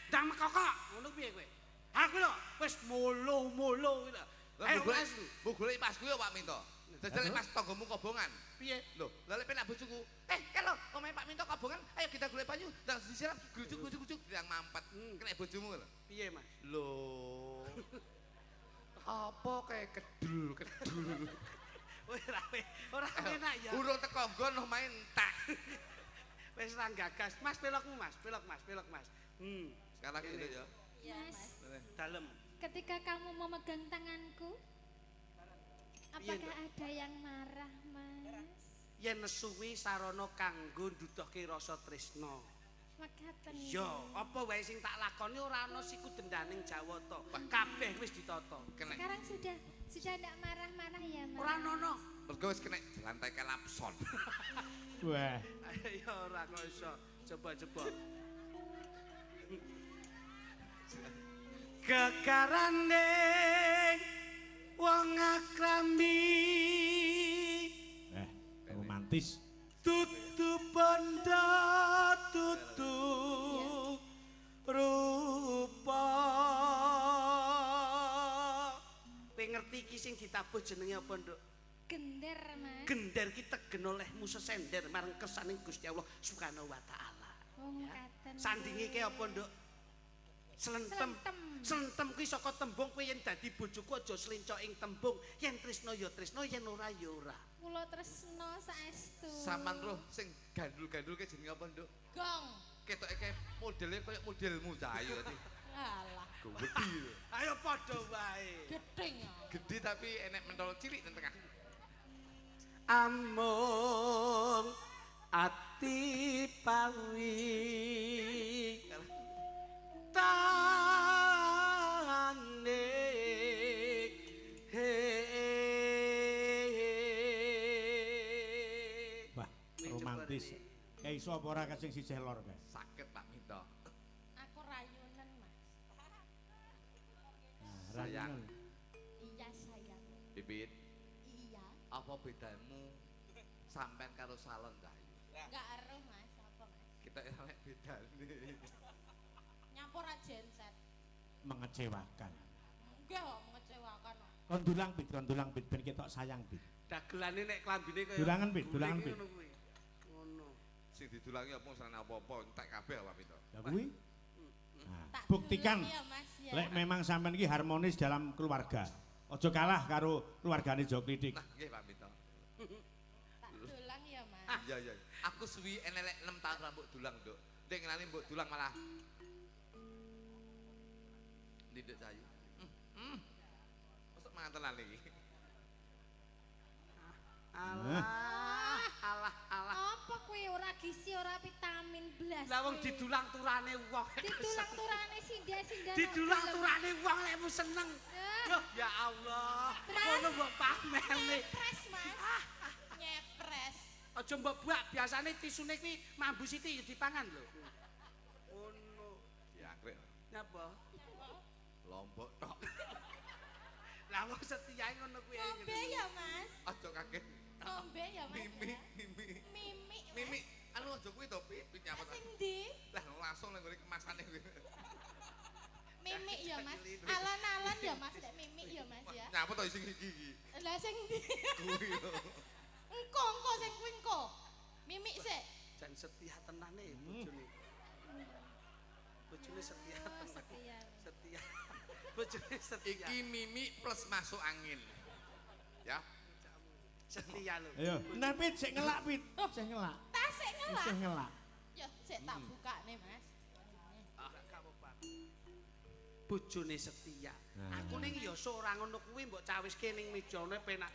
Ndang mekokok, ngono piye kowe? Aku lho wis molo-molo kuwi lho. Ayo Mbok Mas. golek pas kuwi Pak Minto. Jajal pas tanggomu kobongan. Piye? Loh, lha lek penak bojoku. Kalau omahe Pak Minto kobongan, ayo kita golek banyu, ndang disiram, grujuk yang mampet. Kena bojomu lho. Piye, Mas? Loh. Apa kayak kedul. Ora enak ya. Urung teko nggon omahe entek. Wis ra gagas. Mas pelokmu, Mas. Pelok, Mas. Sekarang ini ya. Iya, Mas, Dalem. ketika kamu memegang tanganku, apakah ada yang marah, Mas? Yen nesuwi sarana kanggo nduduhke rasa tresna. Makaten. Iya, apa wae sing tak lakoni ora ana siku dendaning Jawata. Kabeh wis ditata. Kena. Sekarang sudah tidak marah-marah ya, Mas? Ora ana. Mergo wis kena lantai kelapson. Wah, Ya ora kok iso. Coba. Kekarane wong akrambi romantis. tutu bondo tutu rupa. Kowe ngerti iki sing ditabuh jenenge apa, Nduk? Gender, Mas. Gender ki tegen olehmu sesender marang kersaning Gusti Allah Subhanahu wa taala. Oh, Ya. mekaten. Sandinge ki apa, Nduk? Slentem. Slentem kuwi saka tembung kowe yen dadi bojoku aja slincok ing tembung. Yen tresno ya tresno, yen ora ya ora. Kula tresno saestu. Saman roh sing gandul-gandul ke jenenge apa, Nduk? Gong. Ketoke kayak modelnya kayak modelmu cahayu tadi. Alah, Gede. Ayo padha wae. gedeng ya. Gede tapi enek mentol cilik nang tengah. Amung ati pawi tane Wah, romantis. Kayak iso apa ora kasing sisih lor kae. Sakit Pak Minto. Aku rayunan, Mas. Sayang. Iya, sayang. Bibit, Iya. apa bedamu sampean karo salon cahayu? Enggak eruh, Mas. Apa, Mas? Kita enek bedane. Nyampur aja genset. Mengecewakan. Enggak kok mengecewakan. Kok. Kon dulang bit ben ketok sayang bit. dagelane nek klambine kaya Dulangan, Pit, dulangan, guling Pit. ngono kuwi. Ngono. Sing didulangi apa serana apa-apa entek kabeh Pak Minto. Lah kuwi Nah, buktikan Ya, Mas, ya. lek memang sampean iki harmonis dalam keluarga. Aja kalah karo keluargane Jo Klidik. Nah, nggih Pak Minto. Tak dulang ya, Mas. Iya iya. Aku suwi enelek 6 tahun rambut dulang, Nduk. Ndek ngenani mbok dulang malah. Ndek sayu. Mosok mangan tenan iki. Alah, alah. Apa kuwi ora gizi ora vitamin blas. Lah wong kuwi. didulang turane wong. Didulang turane sindah-sindah. Didulang turane wong lekmu seneng. Loh, ya Allah. Ngono mbok pamerne. Nyepres, Mas. Nyepres. Aja mbok buak, biasane tisune kuwi mambu siti ya dipangan lho. Ngono. Diakrek. Nyapa? Lombok tok. Lah wong setiae ngono kuwi. Ngombe ya, Mas. Aja kaget. Ngombe ya, Mas. Mimi, ya. mimi. Mimi. Mas. Mimi, anu aja kuwi to, Pipit nyapa ta. Sing ndi? Lah langsung nang ngene kemasane kuwi. Mimi ya, Mas. Alon-alon ya, Mas. Lek Mimi ya, Mas ya. Nyapa to sing iki? Lah sing ndi? Kuwi lho. Engko sing kuwi engko. Mimi sik. Jan setia tenane bojone. Bojone setia Oh, tenan. setia. Setia. Bojone setia. Iki Mimi plus masuk angin. Ya. Setia lho. Ayo, nah Pit sik ngelak Pit. Sik ngelak. Tas sik ngelak. Sik ngelak. Ya, sik tak bukane, Mas. Bojone setia. Nah. Aku ning ya sok ora ngono kuwi mbok cawiske ning mejane penak.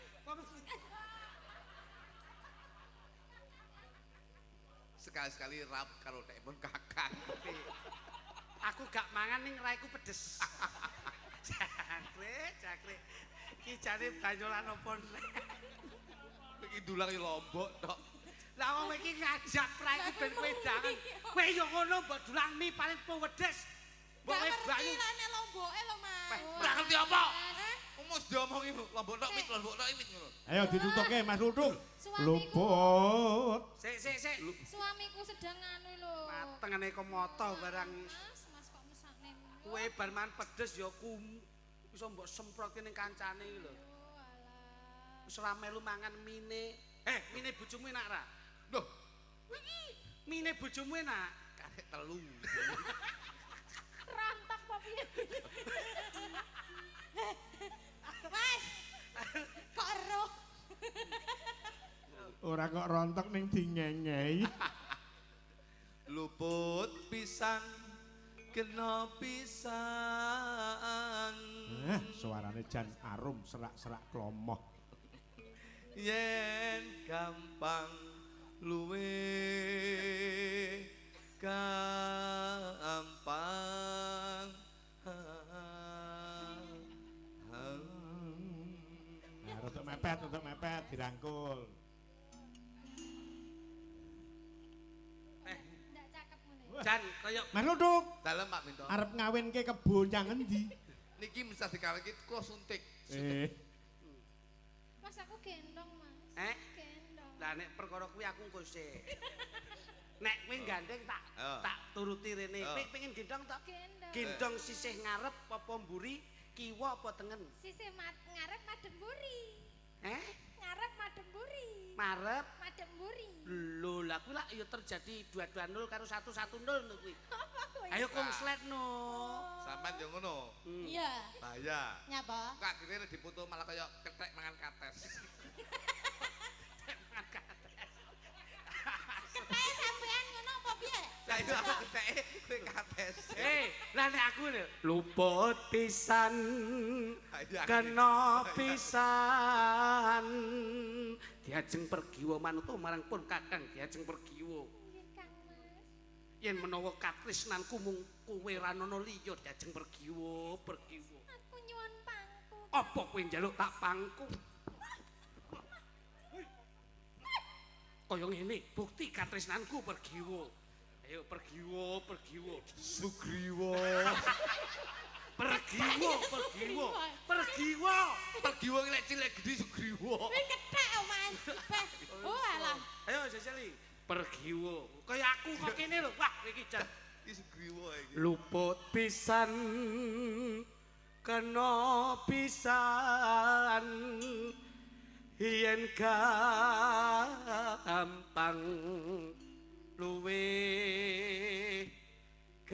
Sekali-sekali rap karo tekpon kakak. Aku gak mangan ning raiku pedes. Jakre. Iki jane banyolan opo nek. Iki dulang ya Lombok tok. Lah wong iki ngajak raiku ben kowe dangan. Kowe yo ngono mbok dulang mie paling pedes. Mbok Gak kowe ngerti banyu. rane lomboke lho, Mas. Ora ngerti apa? Umus diomongi Lombok tok mit ngono. Ayo ditutukke Mas Ludung. Suamiku. Luput. Sik. Suamiku sedang anu lho. Matengane komoto barang. Mas kok mesakne ngono? Kowe bar mangan pedes ya iso mbok semprotke ning kancane iki lho. Oh, alah. Wis ora melu mangan mine. Mine bojomu enak ra? Loh, Mine bojomu enak. karek telu. Rontok apa piye? Mas. Kok eruh? Ora kok rontok ning dingengei. Luput pisan kena pisan. Suarane jan arum serak-serak klomoh. Yen gampang luwe gampang. Nah, untuk mepet dirangkul. Ndak cakep ngene. Jan kaya Mas Ludung, Dalem Pak Minto. arep ngawinke kebon yang endi? Niki mesti dikawinke kula suntik. Mas aku gendong, Mas. Gendong. Lah nek perkara kuwi aku engko sik. Nek kowe gandeng tak turuti rene. Kowe pengen gendong tak? Gendong. Gendong sisih ngarep apa mburi, kiwa apa tengen? Sisih ngarep madem mburi. Ngarep madem mburi. Marep. Madem mburi. Lho, lah kuwi lak ya terjadi 2-2-0 karo 1-1-0 lho kuwi. Apa kuwi? Ayo konslet no. Sampeyan yo ngono. Iya. Bahaya. Nyapa? Kok akhirnya dipoto malah kaya ketek mangan kates. Ketake sampean ngono apa piye? Lah iya keteke kowe kates. Lah nek aku lho luput pisan Ayo, kena pisan diajeng pergiwa manut marang pun kakang diajeng pergiwa Nggih, Kang Mas. yen menawa katresnanku mung kowe ra ana liya diajeng pergiwa Aku nyuwun pangku. apa kowe njaluk tak pangku kaya ngene bukti katresnanku pergiwa ayo pergiwa Sugriwa. pergiwa Pergiwa iki lek cilik gedhi Sugriwa. Kuwi kethek oh, Mas. Oh alah. ayo seseli pergiwa kaya aku kok kene lho wah iki jan Iki Sugriwa iki. luput pisan kena pisan yen gampang luwe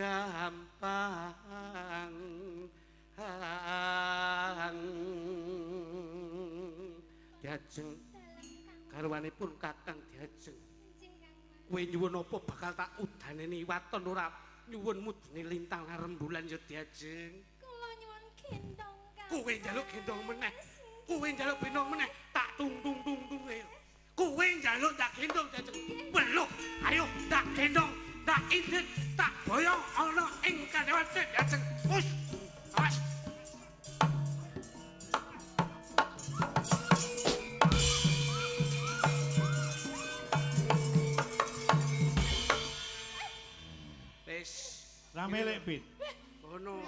gampang Diajeng garwanipun Kakang Diajeng kowe nyuwun apa bakal tak udaneni waton ora nyuwun mudune lintang rembulan ya Diajeng kula nyuwun gendong kowe njaluk gendong meneh kowe njaluk gendong meneh tak tung kowe njaluk tak gendong Diajeng beluk ayo tak gendong tak indit tak boyong ana ing kadewate Diajeng wis awas Ramelek Pit. Ngono.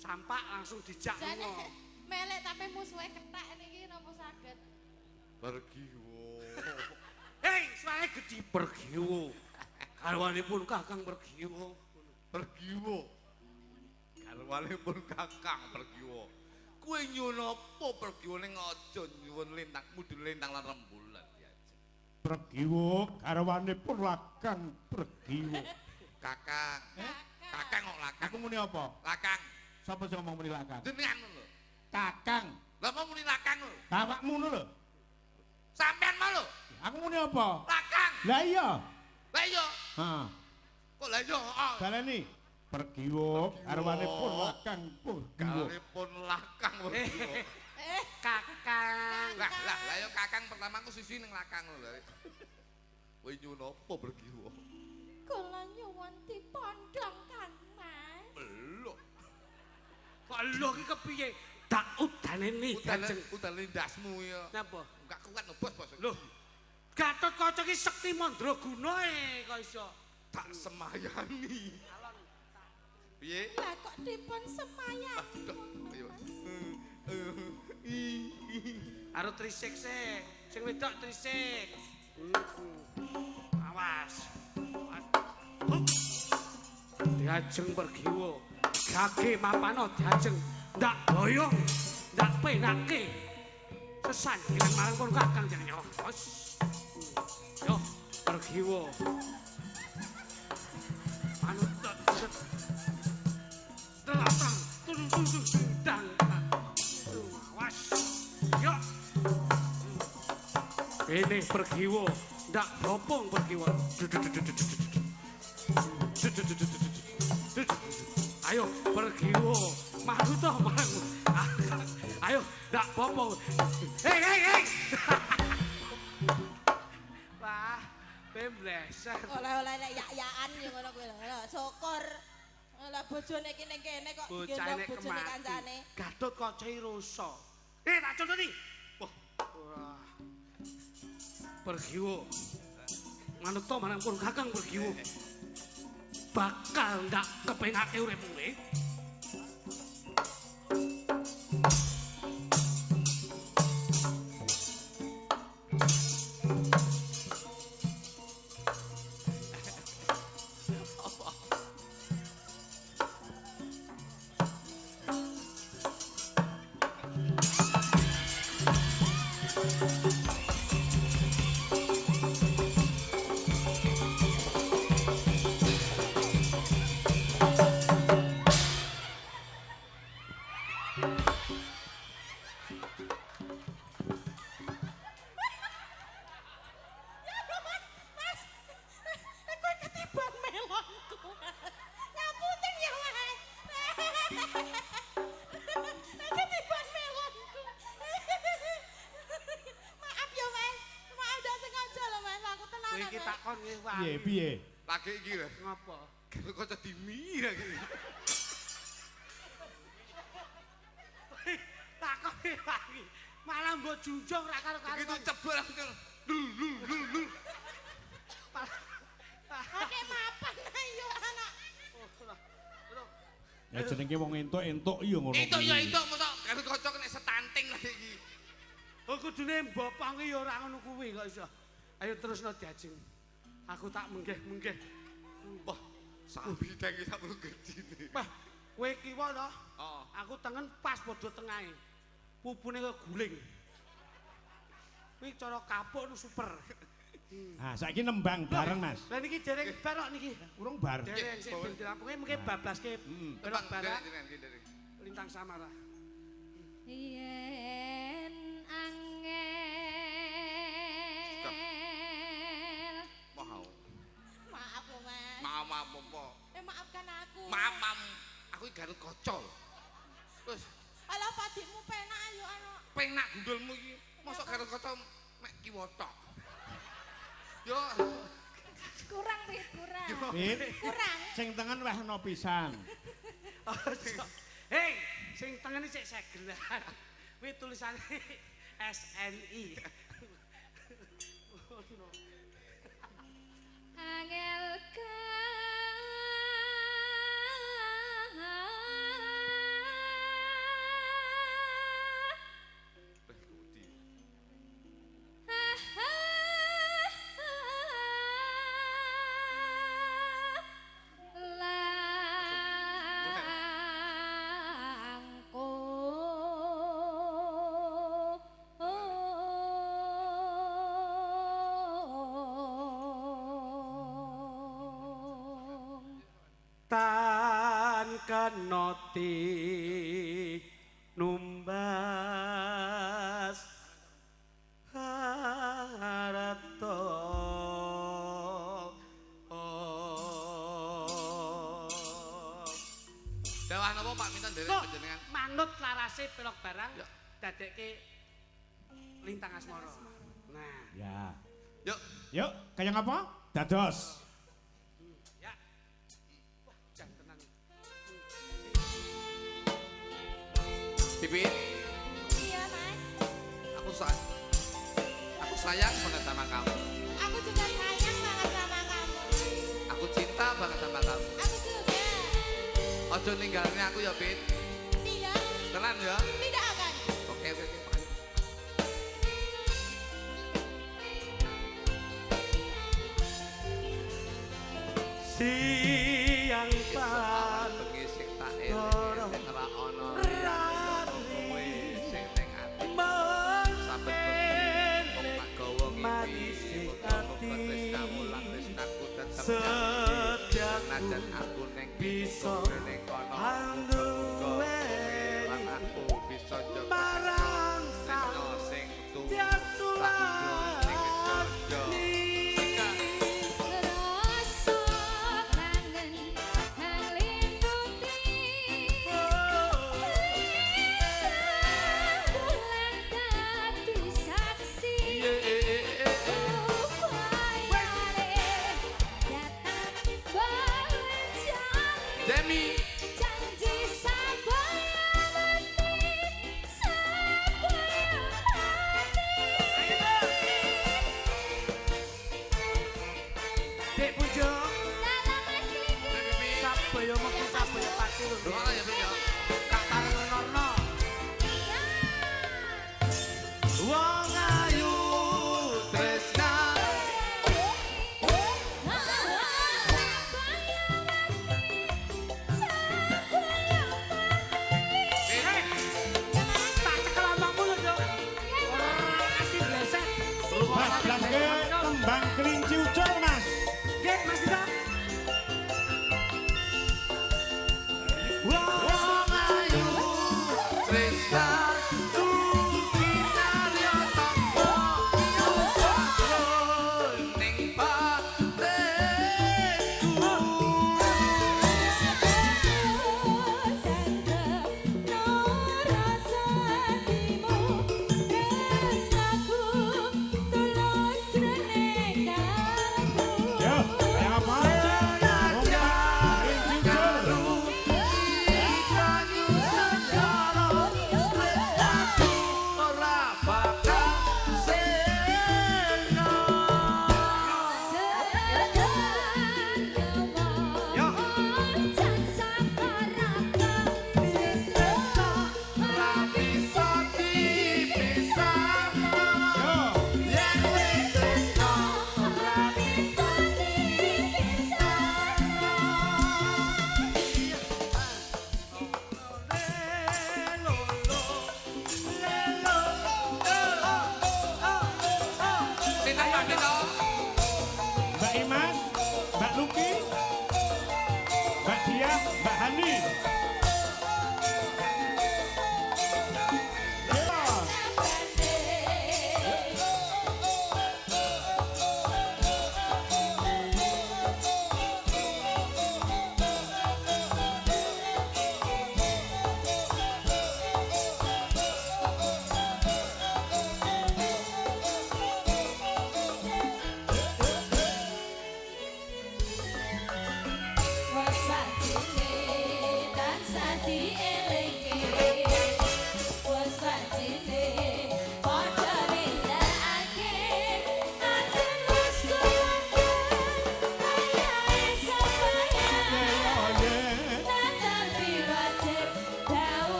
Sampak langsung dijak ngono. Melek tapi musuhe kethek niki napa saged? Pergiwo. Hei, suarane gedhi Pergiwo. Garwanipun Kakang Pergiwo. Pergiwo. Garwanipun Kakang Pergiwo. Kowe nyuwun apa Pergiwo ning aja nyuwun lintang mudun lintang lan rembulan ya. Pergiwo garwanipun Kakang Pergiwo. Kakang. Kakang kok lakang. Aku muni apa? Lakang. Sapa sing ngomong muni lakang? Jenengan lho. Kakang. Lah mau muni lakang lho. Bapakmu lho. Sampean mau lho. Aku muni apa? Lakang. Lah iya. Lah iya. Heeh. Kok lah iya? Baleni. Pergiwo garwanipun Kakang Pergiwo. Garwanipun lakang Pergiwo. Kakang. Lah yo Kakang pertama aku sisi ning lakang lho. Kowe nyuwun apa Pergiwo? kula nyuwun dipondhong Kang Mas Belok. Kok lho iki kepiye? Tak udaneni Diajeng. Udaneni ndasmu ya. Napa? Enggak kuat ngebos bos. Lho. Gatotkaca iki sekti mandraguna kok iso. Tak semayani. Piye? lah kok dipun semayani Ayo. Karo trisik sik. Sing wedok trisik. Awas. Diajeng Pergiwo. Gage mapano Diajeng. Ndak boyong, ndak penake. Sesandingan marang pun Kakang jenenge. Yo, Pergiwo. Manut telatang dang. Awas. Yo. Ini Pergiwo, ndak bopong Pergiwo. Ayo Pergiwo, malu toh marang. Ayo, ndak bopong. Hei. Wah, pembleser. Oleh-oleh nek yak-yakan yo ngono kuwi lho. Syukur. Lah bojone iki ning kene kok gendong bojone kancane. Gatotkaca rusa. Tak contoni. Wah. Pergiwo. Manut to marang pun Kakang Pergiwo. Bakal ndak kepenake uripmu e. Piye? Lagi iki lho. Ngapa? Kok dimi lagi. Takoni lagi. Malah mbok junjung ra karo-karo. Begitu cebol langsung. Lul. Oke mapan ayo anak. Ya jenenge wong entuk-entuk iya ngono. Entuk ya entuk mosok karo kocok nek setanting lagi iki. Oh kudune mboponge ya ora ngono kuwi kok iso. Ayo terusno Diajeng. Aku tak menggeh. Wah, sapi tangi sakmono gedine. Wah, kowe kiwa to? Heeh. Aku tengen pas padha tengahe. Pupune kok guling. Kuwi cara kapuk nu super. Nah, saiki nembang bareng, Mas. Lah niki dereng bar kok niki. Urung bar. Dereng sik ben dirampunge mungkin bablaske belok barat. Lintang Samara. Yen angel. Maaf lho, Mas. Maaf apa? Maafkan aku. Maaf. Aku iki Garut Kaca lho. Wis, Alah padikmu penak ayo ana. penak gundulmu iki. Mosok Garut Kaca mek kiwa tok. Yo, Kurang Pit, kurang. Pit, Kurang. sing tengen wehno pisan. Hei, sing tengene sik segelan. Kuwi tulisane SNI. Angel tan kanoti numbas harato dawah napa Pak Minton derek kok panjenengan? manut larase pelok barang Ya. dadekke lintang asmara. Nah, Ya. Yuk, Yuk, kaya ngapa? Dados. ya. Wah, jan tenan. Pipit, Iya, Mas. aku sayang banget sama kamu. Aku juga sayang banget sama kamu. Aku cinta banget sama kamu. Aku juga. Ojo ninggalin aku ya, Pit. Tidak, Tenan ya? tidak akan. Oke. Siang Soal bengi sing tak eling sing ora ana kowe sing ning ati saben bengi tak gawa ngimpi muga-muga tresnamu lan tresnaku tetep senajan aku ning bisa ning kono muga-muga lan aku bisa njogo barang sing tuwa ning jojo Rasa kangen ngeliputi bulan dadi saksi upayane datang bencana Demi janji sabaya mati sabaya Dek Pujo, dalam asli sabaya metu sabaya pati lho. doa ya Pit ya. Kak Tarnono. Wong ayu Tresna tak cekel omonganmu lho, Cuk. Ora asih bleset. Mas blaske tembang kelinci ucul, Mas. Nggih, Mas Dita. Wong ayu Tresna Tukinaryo Tombo Nyusul ning batenku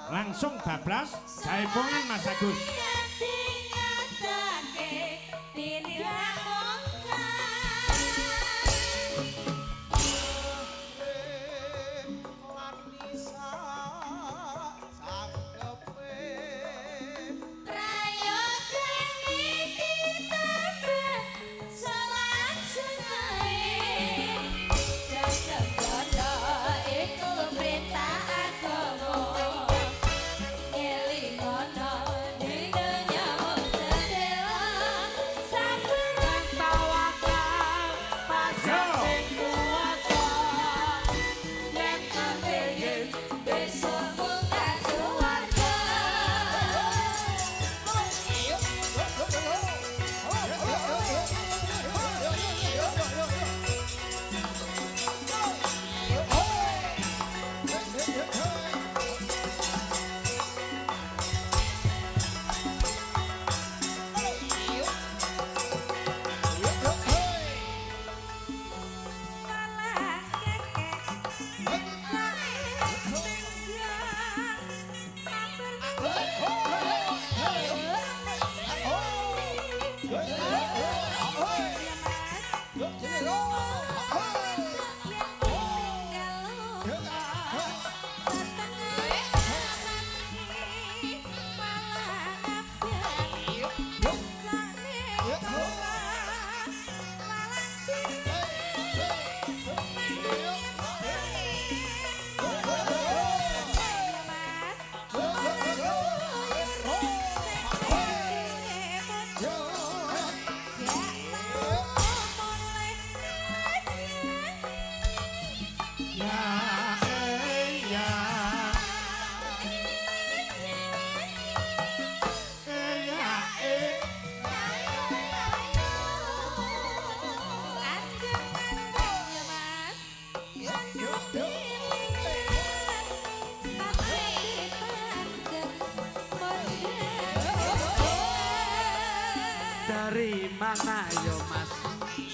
Langsung bablas jaipongan Mas Agus. Dari mana yo Mas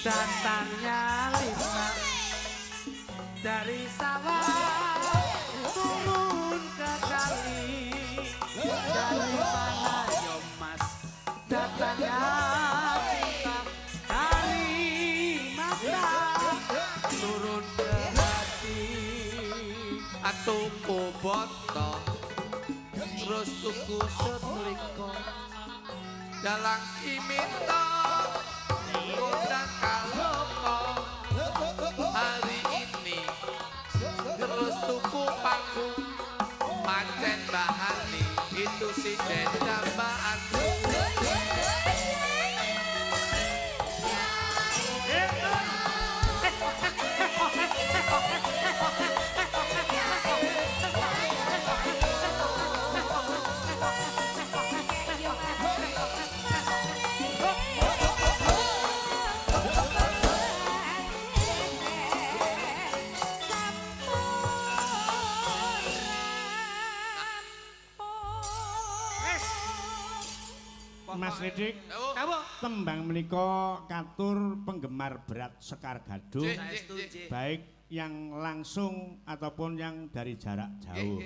datangnya lima dari sawah turun ke kali. Dari mana yo Mas datangnya cinta dari mata turun ke hati. Tuku boto terus tuku setliko dalang imito udah kaloko hari ini terus tuku panggung pancen bahani itu si dendambaan. Mas Ridik, tembang menika katur penggemar berat Sekar Gadung, baik yang langsung ataupun yang dari jarak jauh.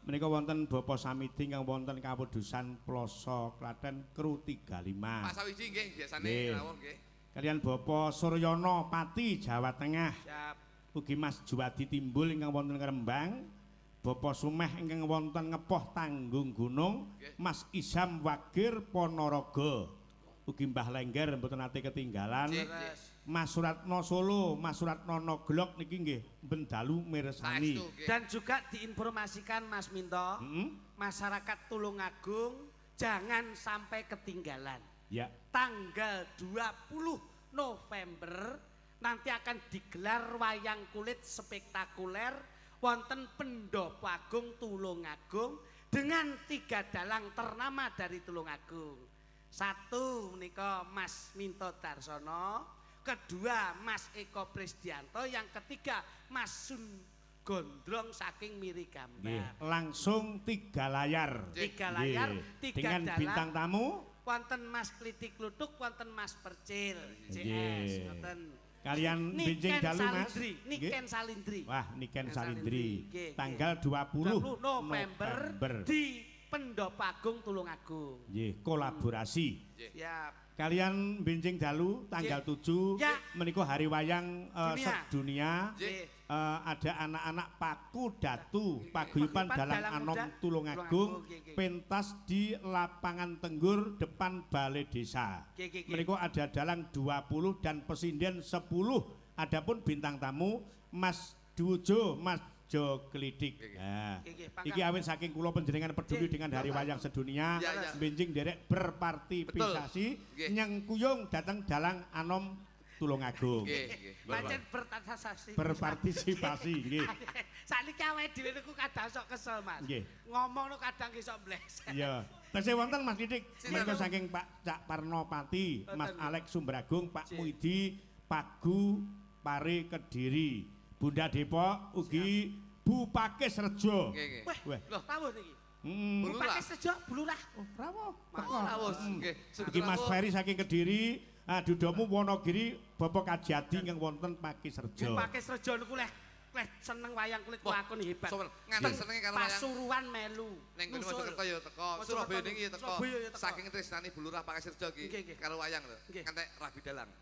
Menika wonten Bapak Samidi kang wonten Kawedusan Ploso Klaten Kru 35. Pak Sawiji nggih biasane rawuh nggih. Kalian Bapak Suryono Pati Jawa Tengah. Siap. Ugi Mas Juwadi Timbul ingkang wonten Rembang. Bapak Sumeh ingkang wonten Ngepoh Tanggung Gunung, Mas Isam Wagir Ponorogo, ugi Mbah Lengger mboten nate ketinggalan, Mas Suratno Solo, Mas Suratno Noglok niki nggih bendalu mirsani. Dan juga diinformasikan Mas Minto, masyarakat Tulungagung jangan sampai ketinggalan. Ya. Tanggal 20 November nanti akan digelar wayang kulit spektakuler wonten Pendopo Agung Tulungagung dengan 3 dalang ternama dari Tulungagung. 1 menika Mas Minto Darsono, kedua Mas Eko Prisdianto, yang ketiga Mas Sun Gondrong saking Mirigambar. Langsung 3 layar. 3 layar, 3 dengan dalang. bintang tamu Wonten Mas Klitik Luduk, wonten Mas Percil, CS, wonten. Kalian benjing dalu Mas. Niken Salindri. Wah, Niken Salindri. Tanggal 20 November di Pendopo Agung Tulungagung. Nggih, kolaborasi. Siap. Kalian benjing dalu tanggal 7 menika hari wayang sedunia. Ada anak-anak Paku Datu Paguyuban Dalang Anom Tulungagung pentas di lapangan Tenggur depan Balai Desa. Menika ada dalang 20 dan pesinden 10. Adapun bintang tamu Mas Dujo, Mas Jo Klidik. Nah, iki awit saking kula panjenengan peduli dengan hari wayang sedunia, benjing derek berpartisipasi nyengkuyung datang dalang Anom Tulungagung. Pancen berpartisipasi. Berpartisipasi nggih. Sakniki awake dhewe niku kadang sok kesel, Mas. Ngomong niku kadang iso mbleset. Iya. Tesih wonten Mas Didik, menika saking Pak Cak Parnopati, Mas Alex Sumbragung, Pak Muidi, Pagu Pare Kediri. Bunda Depok ugi Bu Pakis Rejo. Wah, rawuh niki. Bu Pakis Rejo Bulurah. Oh, rawuh. Rawuh nggih. Iki Mas Ferry saking Kediri, Dudomu Wonogiri, Bapak Kajati ingkang wonten Pakis Rejo. Pakis Rejo niku leh seneng wayang kulit lakon hebat. Ngantek senenge karo wayang. Pasuruan melu. Ning kene Mojokerto ya teko, Surabaya niki ya teko. Saking tresnani Bulurah Pakis Rejo iki karo wayang lho. Ngantek Rabi Dalang.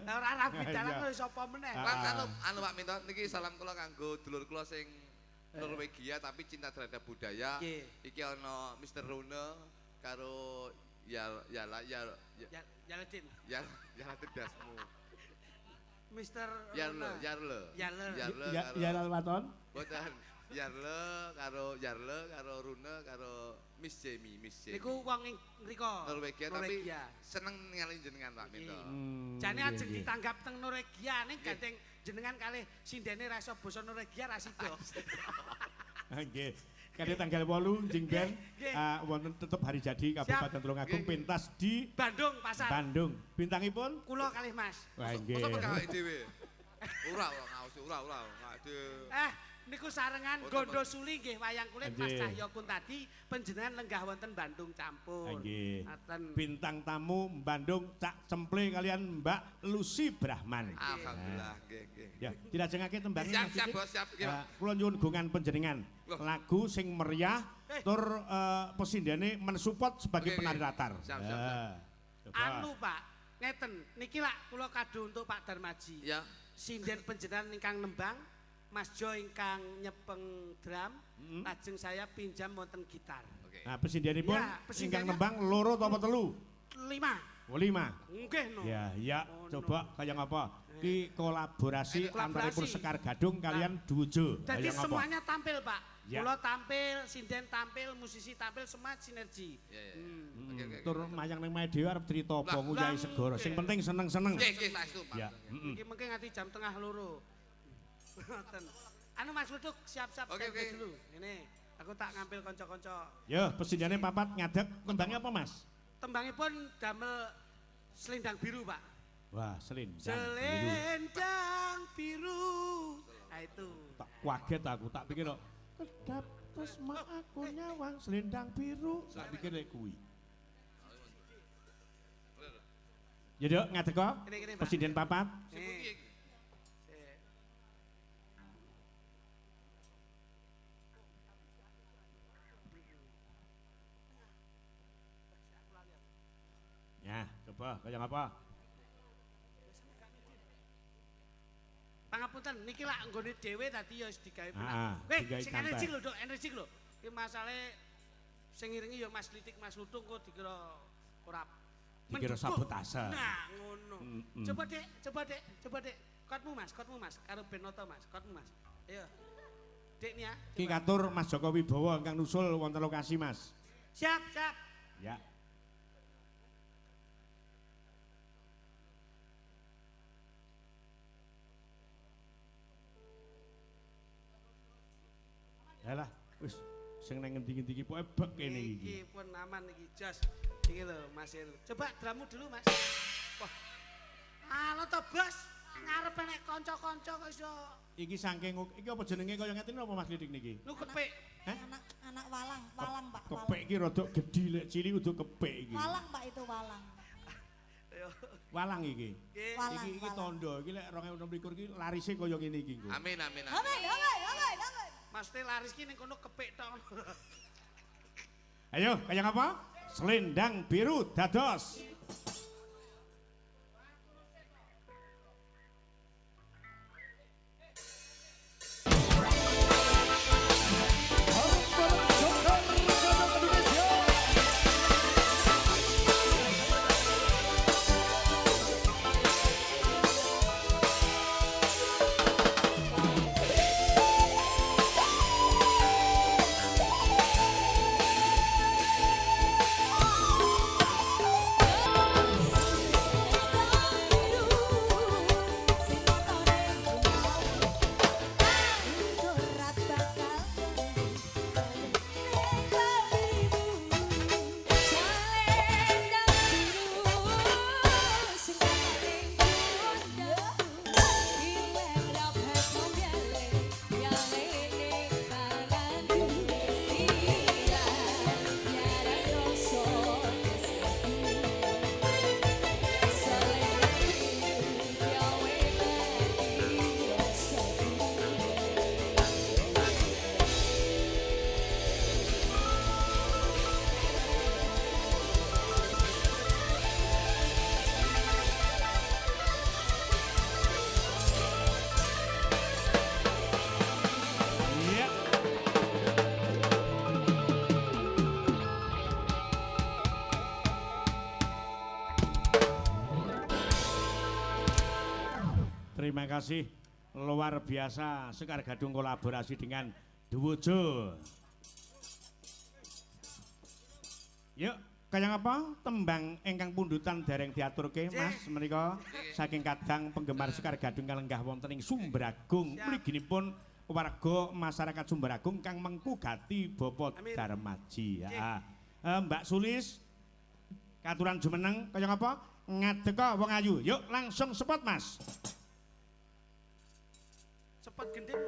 Ora Rabi Dalang kok sapa meneh. Anu Pak Minto niki salam kula kanggo dulur kula sing Norwegia tapi cinta terhadap budaya. Iki ana Mr. Rune karo Yaladin. Yaladin dasmu. Mr. Yarle. Yarle Waton. Boten. Yarle karo Rune karo Miss Jamie. Niku wong ing mriko Norwegia tapi seneng ningali jenengan Pak Minto. Jane ajeng ditanggap teng Norwegia ning gandeng jenengan kalih sindene ra iso basa Norwegia ra sida. Nggih. Kali tanggal 8 jeng ben wonten tetep hari jadi Kabupaten Tulungagung pentas di Bandung Pasar. Bandung. Bintangipun kula kalih Mas. Wah nggih. Mosok pegawai dhewe. Ora ngaos ora. Niku sarengan Gondo Suli nggih wayang kulit Mas Cahyo Kuntadi panjenengan lenggah wonten Bandung campur. Ngaten. Bintang tamu Bandung Cak Cemple kalian Mbak Lucy Brahman. Alhamdulillah nggih. Ya, dirajengake tembang siap Bos, siap. Kula nyuwun gungan panjenengan. Lagu sing meriah tur pesindene mensupport sebagai penari latar. Siap. Anu Pak, ngeten niki lak kula kado untuk Pak Darmaji. Ya. Sinden panjenengan ingkang nembang Mas Jo ingkang nyepeng drum, lajeng saya pinjam wonten gitar. Nah, pesindenipun ingkang nembang loro apa telu? 5. Oh 5. Nggih no. Ya, coba kaya ngapa? Ki kolaborasi antaripun Sekar Gadung kalian Dujo. Jadi semuanya tampil, Pak. Kula tampil, sinden tampil, musisi tampil, semua sinergi. Tur mayang ning mae dhewe arep crita apa nguyai segara. Sing penting seneng-seneng. Nggih, saestu, Pak. Ya, iki mengke nganti jam tengah 2. Anu Mas Luduk siap-siap dulu. Ini aku tak ngambil kanca-kanca. Ya, pesindane papat ngadeg tembangnya apa, Mas? Tembangipun damel Selendang Biru, Pak. Wah, selendang biru. Nah itu. Tak kaget aku, tak pikir kok kedap tresma aku nyawang selendang biru. Tak pikir nek kuwi. Ya, Dok, ngadeg kok. Presiden papat. Ya, coba kaya apa? Pangapunten niki lak nggone dhewe tadi ya wis digawe penak. Weh, sing energi lho, Dok, energi lho. Iki masalahe sing ngiringi ya Mas Litik, Mas Lutung kok dikira ora dikira sabotase. Nah, ngono. Coba Dek. Kotmu Mas, karo Benoto Mas, kotmu Mas. Ayo. Dek nih ya. Ki katur Mas Joko Wibowo ingkang nusul wonten lokasi, Mas. Siap. Ya. Yalah, wis sing nang ngendi-ngendi iki pokoke bek kene iki. Iki pun aman iki, jos. Iki lho, Mas Heru. Coba dramu dulu, Mas. Wah. Halo to, Bos. Ngarep nek kanca-kanca kok iso. Iki saking iki apa jenenge kaya ngeten apa Mas Didik niki? Lu kepik. Anak walang, Pak. Kepik iki rada gedhi lek cilik udah kepik iki. Walang, Pak, itu walang. Ya Walang iki. Walang, Iki tondo iki lek 2026 iki larise kaya ngene iki engko. Amin amin amin. Amin. Mesti laris ki ning kono kepik tok. Ayo, kaya apa? Selendang biru dados. Terima kasih luar biasa Sekar Gadung kolaborasi dengan Duwojo. Yuk, kaya apa? Tembang ingkang pundutan dereng diaturke Mas menika saking kadang penggemar Sekar Gadung kalenggah wonten ing Sumberagung. Mliginipun warga masyarakat Sumberagung kang mengkugati Bapak Darmaji. Ya. Mbak Sulis katuran jumeneng kaya apa? Ngadeka wong ayu. Yuk langsung sepot Mas. Cepat gending.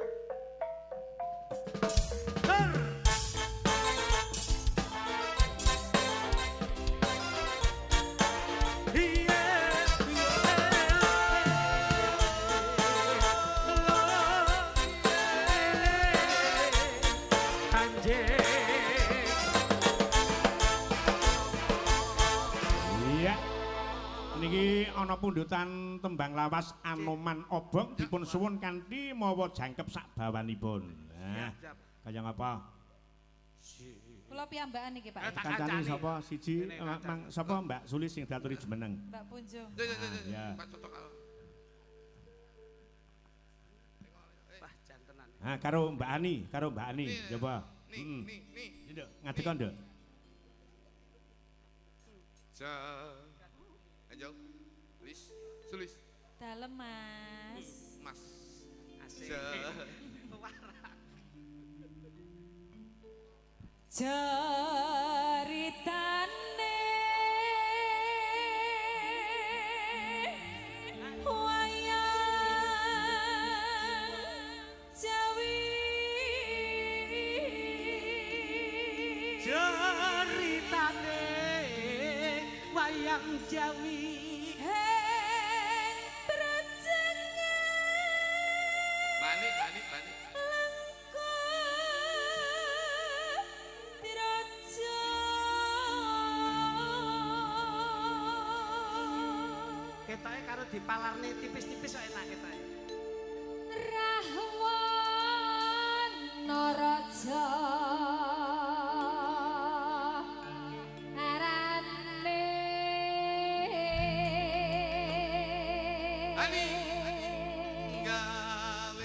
Niki ana pundutan tembang lawas Anoman Obong dipun suwun kanthi mawa jangkep sak bawanipun. Nah, kaya ngapa? Kula piyambakan iki, Pak. Kancane sapa siji? Mang sapa Mbak Sulis sing diaturi jumeneng? Mbak Punjo. Ya. Pak cocok karo. Wah, jantenan. Nah, karo Mbak Ani, coba. Nih. Nduk, ngadeka nduk. Ayo, Sulis. Dalem, Mas. Mas. Asik. Ceritane wayang Jawi. Ceritane wayang Jawi. Bani. Ketoke karo dipalarne tipis-tipis kok enak ketoke. Rahwana Raja arane Ani gawe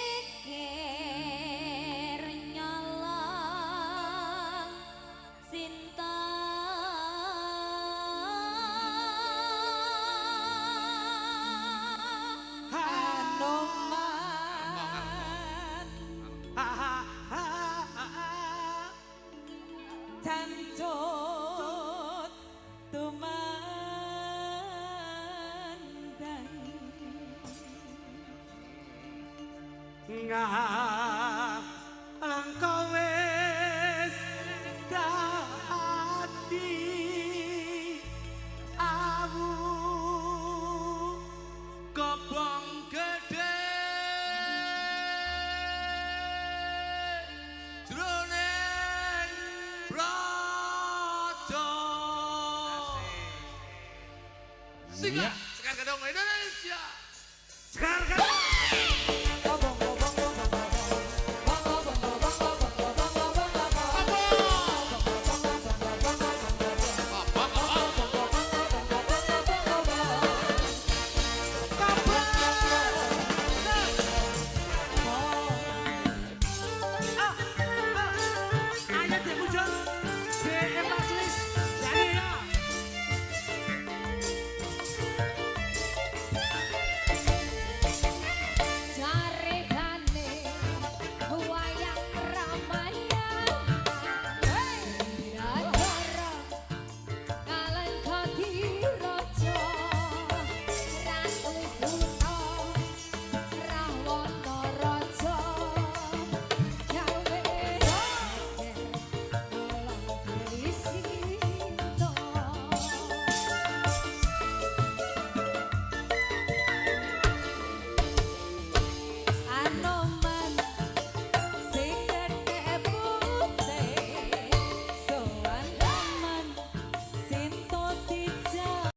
keker nyolong Sinta Cancut tumandang langkah wis dadi Musik Sekar Gedong Indonesia.